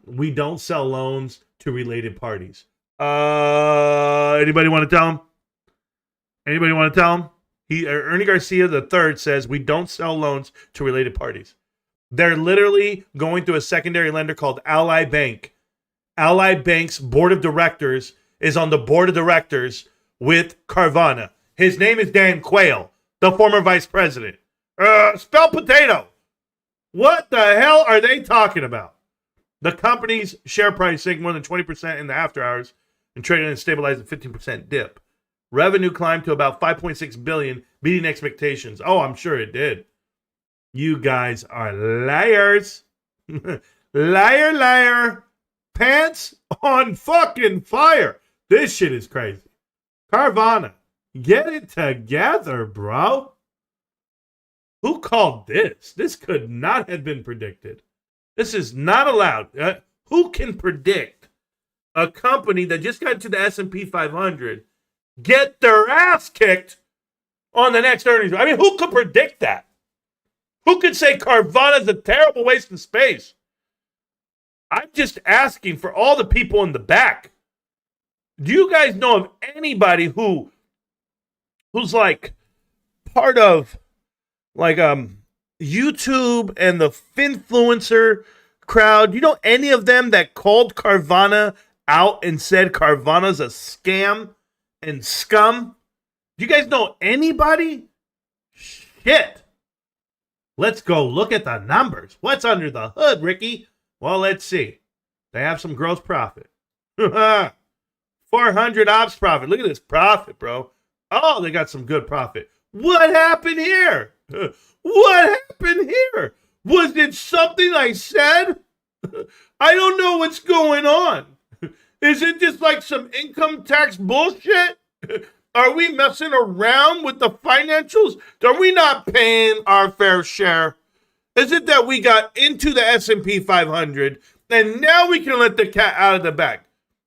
We don't sell loans to related parties. Anybody want to tell him? Ernie Garcia III says we don't sell loans to related parties. They're literally going through a secondary lender called Ally Bank. Ally Bank's board of directors is on the board of directors with Carvana. His name is Dan Quayle, the former vice president. Spell potato. What the hell are they talking about? The company's share price sank more than 20% in the after hours and traded and stabilized at 15% dip. Revenue climbed to about $5.6 billion, beating expectations. Oh, I'm sure it did. You guys are liars. Liar. Pants on fucking fire. This shit is crazy. Carvana, get it together, bro. Who called this? This could not have been predicted. This is not allowed. Who can predict a company that just got into the S&P 500 get their ass kicked on the next earnings? I mean, who could predict that? Who could say Carvana's a terrible waste of space? I'm just asking for all the people in the back. Do you guys know of anybody who's like part of like YouTube and the Finfluencer crowd? You know any of them that called Carvana out and said Carvana's a scam and scum? Do you guys know anybody? Shit. Let's go look at the numbers. What's under the hood, Ricky? Well, let's see. They have some gross profit. 400 ops profit. Look at this profit, bro. Oh, they got some good profit. What happened here? What happened here? Was it something I said? I don't know what's going on. Is it just like some income tax bullshit? Are we messing around with the financials? Are we not paying our fair share? Is it that we got into the S&P 500 and now we can let the cat out of the bag?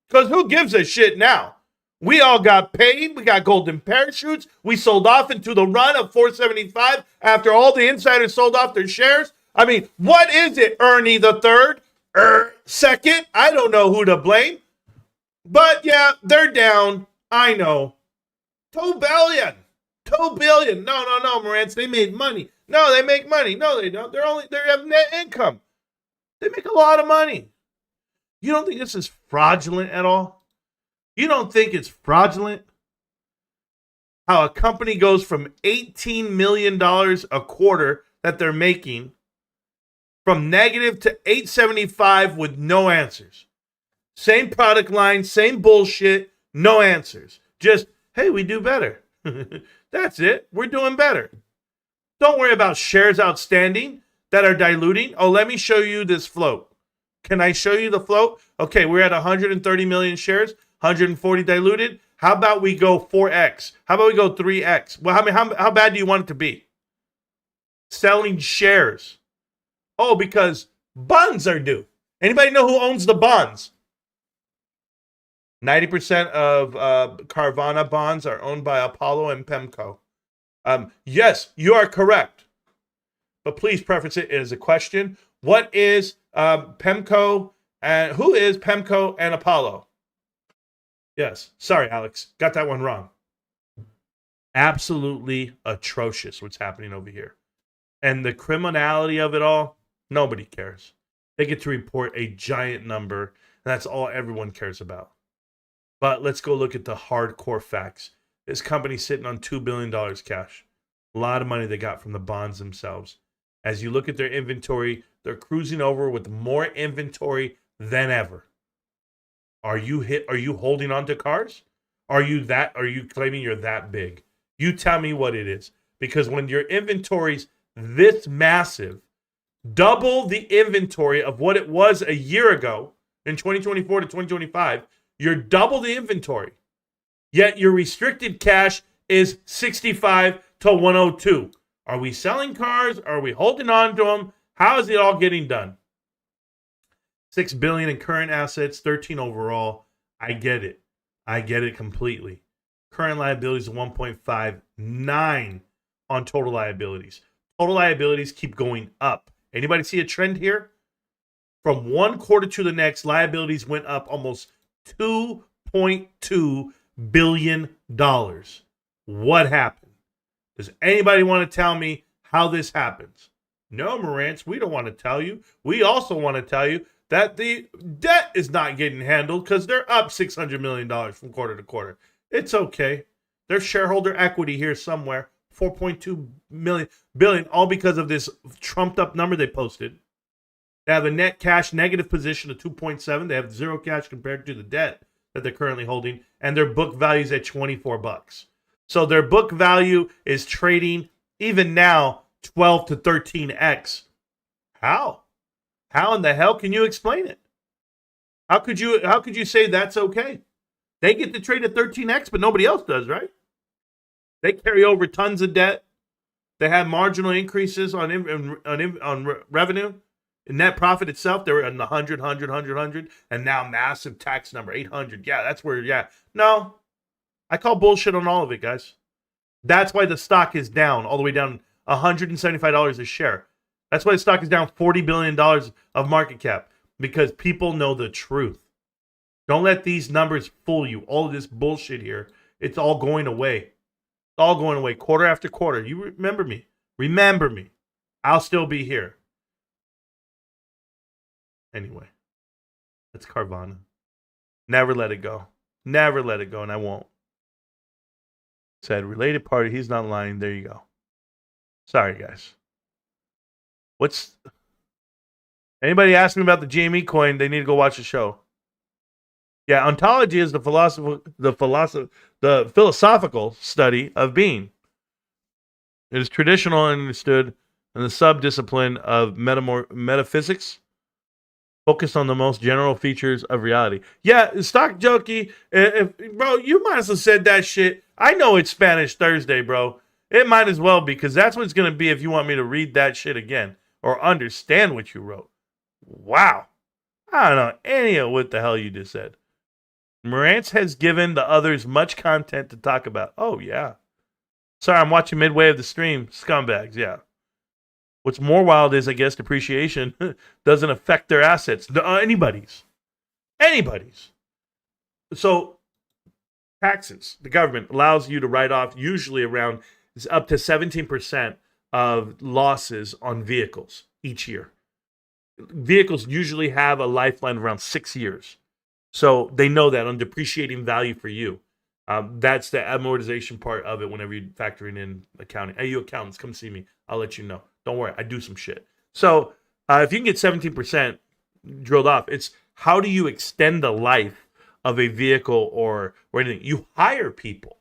Because who gives a shit now? We all got paid. We got golden parachutes. We sold off into the run of 475 after all the insiders sold off their shares. I mean, what is it, Ernie the third? Second? I don't know who to blame. But yeah, they're down. I know. $2 billion. No, Marantz. They made money. No, they make money. No, they don't. They have net income. They make a lot of money. You don't think this is fraudulent at all? You don't think it's fraudulent? How a company goes from $18 million a quarter that they're making from negative to 875 with no answers. Same product line, same bullshit, no answers. Just, hey, we do better. That's it. We're doing better. Don't worry about shares outstanding that are diluting. Oh, let me show you this float. Can I show you the float? Okay, we're at 130 million shares, 140 diluted. How about we go 4x? How about we go 3x? Well, how bad do you want it to be? Selling shares. Oh, because bonds are due. Anybody know who owns the bonds? 90% of Carvana bonds are owned by Apollo and PEMCO. Yes, you are correct. But please preface it as a question. What is PEMCO and who is PEMCO and Apollo? Yes. Sorry, Alex. Got that one wrong. Absolutely atrocious what's happening over here. And the criminality of it all, nobody cares. They get to report a giant number, and that's all everyone cares about. But let's go look at the hardcore facts. This company's sitting on $2 billion cash. A lot of money they got from the bonds themselves. As you look at their inventory, they're cruising over with more inventory than ever. Are you holding on to cars? Are you claiming you're that big? You tell me what it is. Because when your inventory's this massive, double the inventory of what it was a year ago in 2024 to 2025, you're double the inventory. Yet your restricted cash is 65 to 102. Are we selling cars? Are we holding on to them? How is it all getting done? $6 billion in current assets, 13 overall. I get it. I get it completely. Current liabilities 1.59 on total liabilities. Total liabilities keep going up. Anybody see a trend here? From one quarter to the next, liabilities went up almost $2.2 billion. What happened? Does anybody want to tell me how this happens? No, Marantz, we don't want to tell you. We also want to tell you that the debt is not getting handled because they're up $600 million from quarter to quarter. It's okay. There's shareholder equity here somewhere, 4.2 billion, all because of this trumped up number they posted. They have a net cash negative position of 2.7. They have zero cash compared to the debt that they're currently holding, and their book value is at $24. So their book value is trading even now 12 to 13x. How? How in the hell can you explain it? How could you say that's okay? They get to trade at 13x, but nobody else does, right? They carry over tons of debt. They have marginal increases on revenue. In net profit itself, they were in the 100, and now massive tax number, 800. Yeah, that's where, yeah. No, I call bullshit on all of it, guys. That's why the stock is down, all the way down $175 a share. That's why the stock is down $40 billion of market cap, because people know the truth. Don't let these numbers fool you. All of this bullshit here, it's all going away. It's all going away quarter after quarter. You remember me. Remember me. I'll still be here. Anyway, that's Carvana. Never let it go. Never let it go, and I won't. Said related party. He's not lying. There you go. Sorry, guys. Anybody asking about the GME coin? They need to go watch the show. Yeah, ontology is the philosophical study of being. It is traditional and understood in the subdiscipline of metaphysics, focused on the most general features of reality. Yeah, stock junkie, bro, you might as well said that shit. I know it's Spanish Thursday, bro. It might as well, because that's what it's going to be if you want me to read that shit again or understand what you wrote. Wow. I don't know any of what the hell you just said. Marantz has given the others much content to talk about. Oh, yeah. Sorry, I'm watching midway of the stream. Scumbags, yeah. What's more wild is, I guess, depreciation doesn't affect their assets. Anybody's. So, taxes. The government allows you to write off usually around up to 17% of losses on vehicles each year. Vehicles usually have a lifeline of around 6 years. So they know that on depreciating value for you. That's the amortization part of it whenever you're factoring in accounting. Hey, you accountants, come see me. I'll let you know. Don't worry, I do some shit. So if you can get 17% drilled off, it's how do you extend the life of a vehicle or anything? You hire people.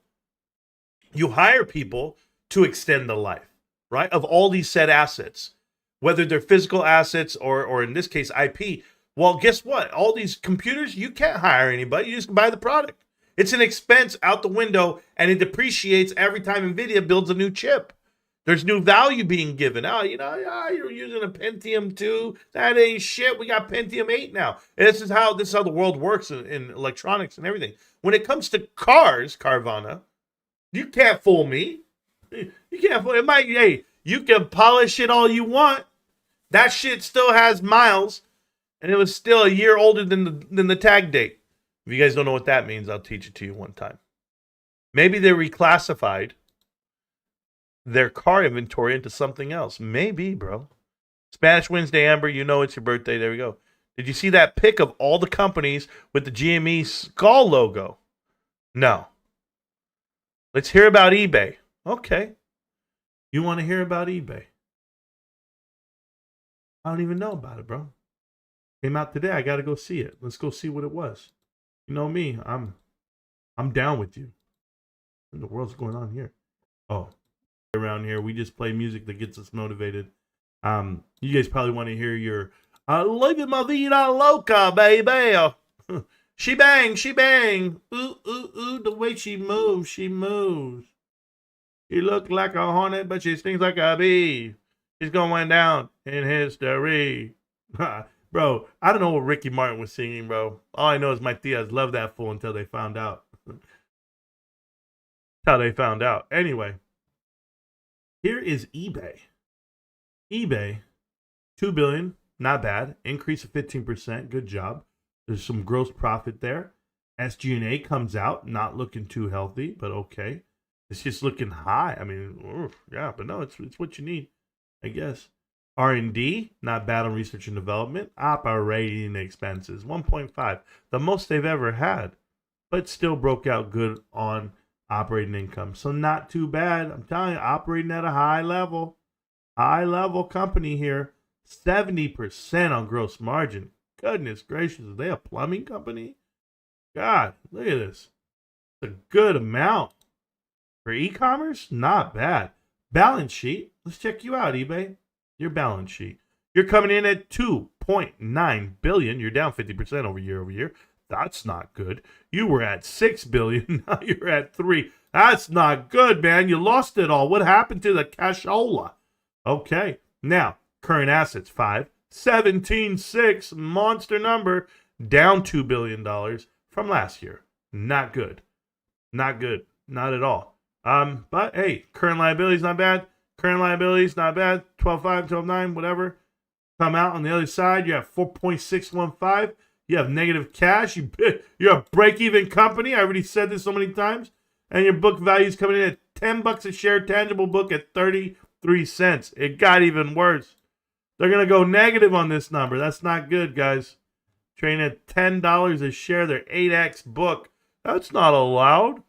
You hire people to extend the life, right, of all these said assets, whether they're physical assets or in this case, IP. Well, guess what? All these computers, you can't hire anybody. You just buy the product. It's an expense out the window, and it depreciates every time NVIDIA builds a new chip. There's new value being given. Oh, you're using a Pentium 2. That ain't shit. We got Pentium 8 now. And this is how the world works in electronics and everything. When it comes to cars, Carvana, you can't fool me. You can't fool it. Hey, you can polish it all you want. That shit still has miles, and it was still a year older than the tag date. If you guys don't know what that means, I'll teach it to you one time. Maybe they reclassified their car inventory into something else. Maybe, bro. Spanish Wednesday, Amber, you know it's your birthday. There we go. Did you see that pic of all the companies with the GME skull logo? No. Let's hear about eBay. Okay. You want to hear about eBay? I don't even know about it, bro. Came out today. I got to go see it. Let's go see what it was. You know me. I'm down with you. What in the world's going on here? Oh. Around here, we just play music that gets us motivated. You guys probably want to hear your living my vida loca, baby. She bang, she bang. Ooh, ooh, ooh, the way she moves, she moves. She looks like a hornet, but she stings like a bee. She's going down in history. Bro, I don't know what Ricky Martin was singing, bro. All I know is my tias loved that fool until they found out. How they found out. Anyway. Here is eBay. eBay, $2 billion, not bad. Increase of 15%, good job. There's some gross profit there. SG&A comes out, not looking too healthy, but okay. It's just looking high. I mean, yeah, but no, it's what you need, I guess. R&D, not bad on research and development. Operating expenses, 1.5, the most they've ever had, but still broke out good on operating income. So not too bad. I'm telling you, operating at a high level company here. 70% on gross margin. Goodness gracious, are they a plumbing company? God, look at this. It's a good amount. For e-commerce, not bad. Balance sheet. Let's check you out, eBay. Your balance sheet. You're coming in at $2.9 billion. You're down 50% over year. That's not good. You were at $6 billion. Now you're at $3 billion. That's not good, man. You lost it all. What happened to the cashola? Okay. Now, current assets, 5. 17.6, monster number, down $2 billion from last year. Not good. Not good. Not at all. But hey, current liabilities not bad. Current liabilities not bad. 12.5, 12.9, whatever. Come out on the other side, you have 4.615. You have negative cash. You're a break-even company. I already said this so many times. And your book value is coming in at $10 a share. Tangible book at 33 cents. It got even worse. They're going to go negative on this number. That's not good, guys. Trading at $10 a share. Their 8x book. That's not allowed.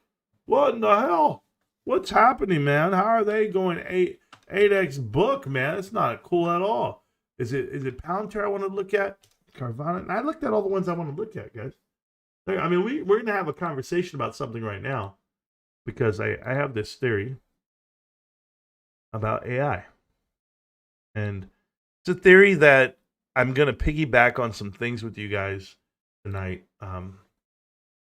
What in the hell? What's happening, man? How are they going 8x book, man? It's not cool at all. Is it Palantir I want to look at? Carvana? And I looked at all the ones I want to look at, guys. I mean, we're going to have a conversation about something right now because I have this theory about AI. And it's a theory that I'm going to piggyback on some things with you guys tonight. Now,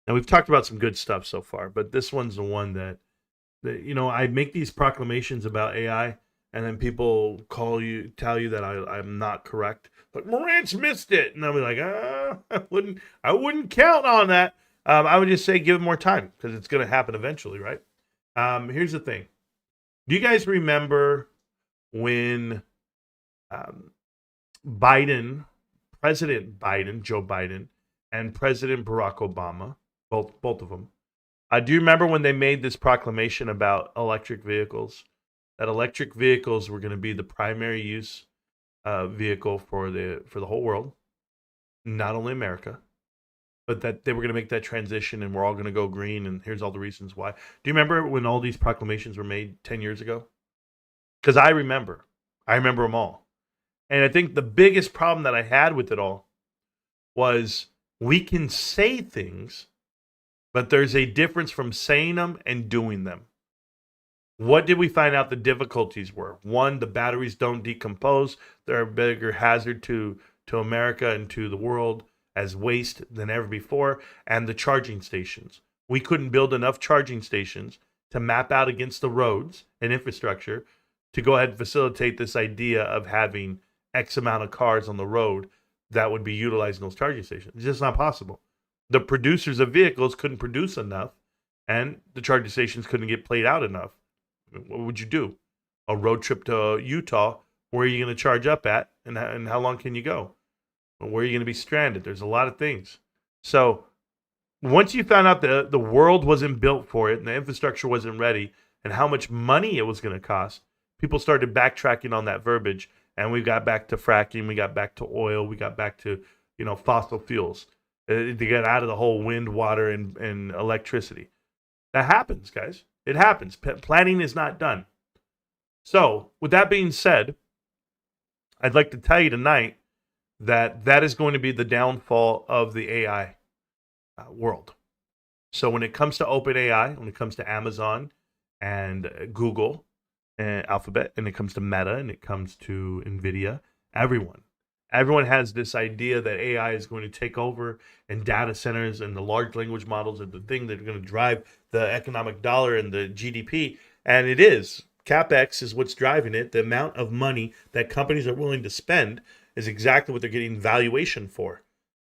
we've talked about some good stuff so far, but this one's the one that I make these proclamations about AI, and then people tell you that I'm not correct. Like, Marantz missed it. And I'll be like, I wouldn't count on that. I would just say give it more time because it's going to happen eventually, right? Here's the thing. Do you guys remember when President Biden, Joe Biden, and President Barack Obama, both of them, do you remember when they made this proclamation about electric vehicles? That electric vehicles were going to be the primary use vehicle for the whole world, not only America, but that they were going to make that transition and we're all going to go green. And here's all the reasons why. Do you remember when all these proclamations were made 10 years ago? Because I remember them all. And I think the biggest problem that I had with it all was we can say things, but there's a difference from saying them and doing them. What did we find out the difficulties were? One, the batteries don't decompose. They're a bigger hazard to America and to the world as waste than ever before. And the charging stations. We couldn't build enough charging stations to map out against the roads and infrastructure to go ahead and facilitate this idea of having X amount of cars on the road that would be utilizing those charging stations. It's just not possible. The producers of vehicles couldn't produce enough, and the charging stations couldn't get played out enough. What would you do? A road trip to Utah, where are you going to charge up at, and how long can you go? Where are you going to be stranded? There's a lot of things. So once you found out that the world wasn't built for it and the infrastructure wasn't ready and how much money it was going to cost, people started backtracking on that verbiage, and we got back to fracking, we got back to oil, we got back to fossil fuels. They got out of the whole wind, water, and electricity. That happens, guys. It happens. Planning is not done. So, with that being said, I'd like to tell you tonight that is going to be the downfall of the AI world. So, when it comes to OpenAI, when it comes to Amazon and Google and Alphabet, and it comes to Meta, and it comes to NVIDIA, everyone has this idea that AI is going to take over, and data centers and the large language models are the thing that are going to drive the economic dollar and the GDP. And it is. CapEx is what's driving it. The amount of money that companies are willing to spend is exactly what they're getting valuation for.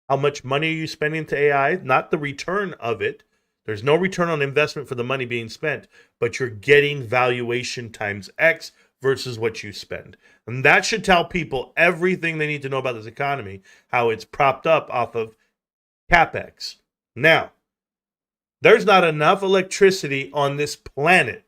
How much money are you spending to AI? Not the return of it. There's no return on investment for the money being spent, but you're getting valuation times X versus what you spend. And that should tell people everything they need to know about this economy, how it's propped up off of CapEx. Now, there's not enough electricity on this planet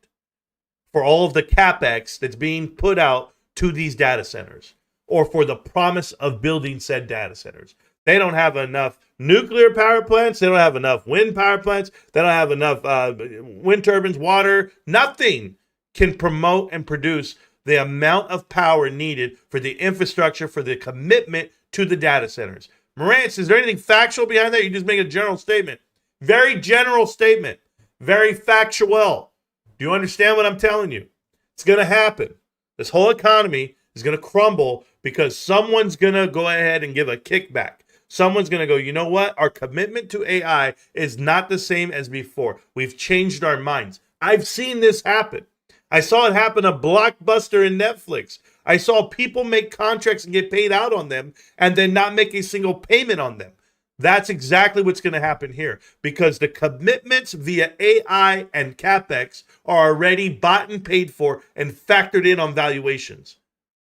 for all of the CapEx that's being put out to these data centers, or for the promise of building said data centers. They don't have enough nuclear power plants. They don't have enough wind power plants. They don't have enough wind turbines, water. Nothing can promote and produce the amount of power needed for the infrastructure, for the commitment to the data centers. Marantz, is there anything factual behind that? You just make a general statement. Very general statement. Very factual. Do you understand what I'm telling you? It's going to happen. This whole economy is going to crumble because someone's going to go ahead and give a kickback. Someone's going to go, you know what? Our commitment to AI is not the same as before. We've changed our minds. I've seen this happen. I saw it happen to Blockbuster and Netflix. I saw people make contracts and get paid out on them and then not make a single payment on them. That's exactly what's going to happen here, because the commitments via AI and CapEx are already bought and paid for and factored in on valuations.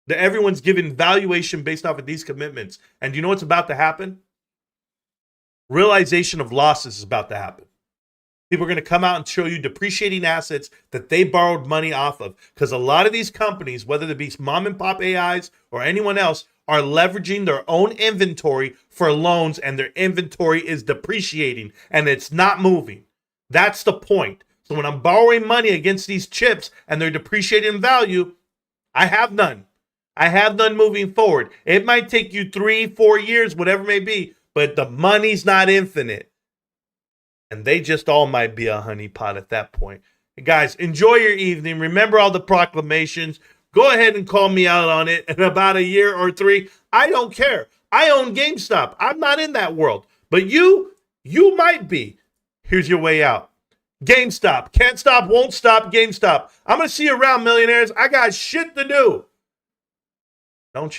Everyone's given valuation based off of these commitments. And do you know what's about to happen? Realization of losses is about to happen. People are going to come out and show you depreciating assets that they borrowed money off of. Because a lot of these companies, whether it be mom and pop AIs or anyone else, are leveraging their own inventory for loans, and their inventory is depreciating and it's not moving. That's the point. So when I'm borrowing money against these chips and they're depreciating in value, I have none. I have none moving forward. It might take you 3-4 years, whatever it may be, but the money's not infinite. And they just all might be a honeypot at that point. Hey guys, enjoy your evening. Remember all the proclamations. Go ahead and call me out on it in about a year or 3. I don't care. I own GameStop. I'm not in that world. But you might be. Here's your way out. GameStop. Can't stop, won't stop, GameStop. I'm going to see you around, millionaires. I got shit to do. Don't you?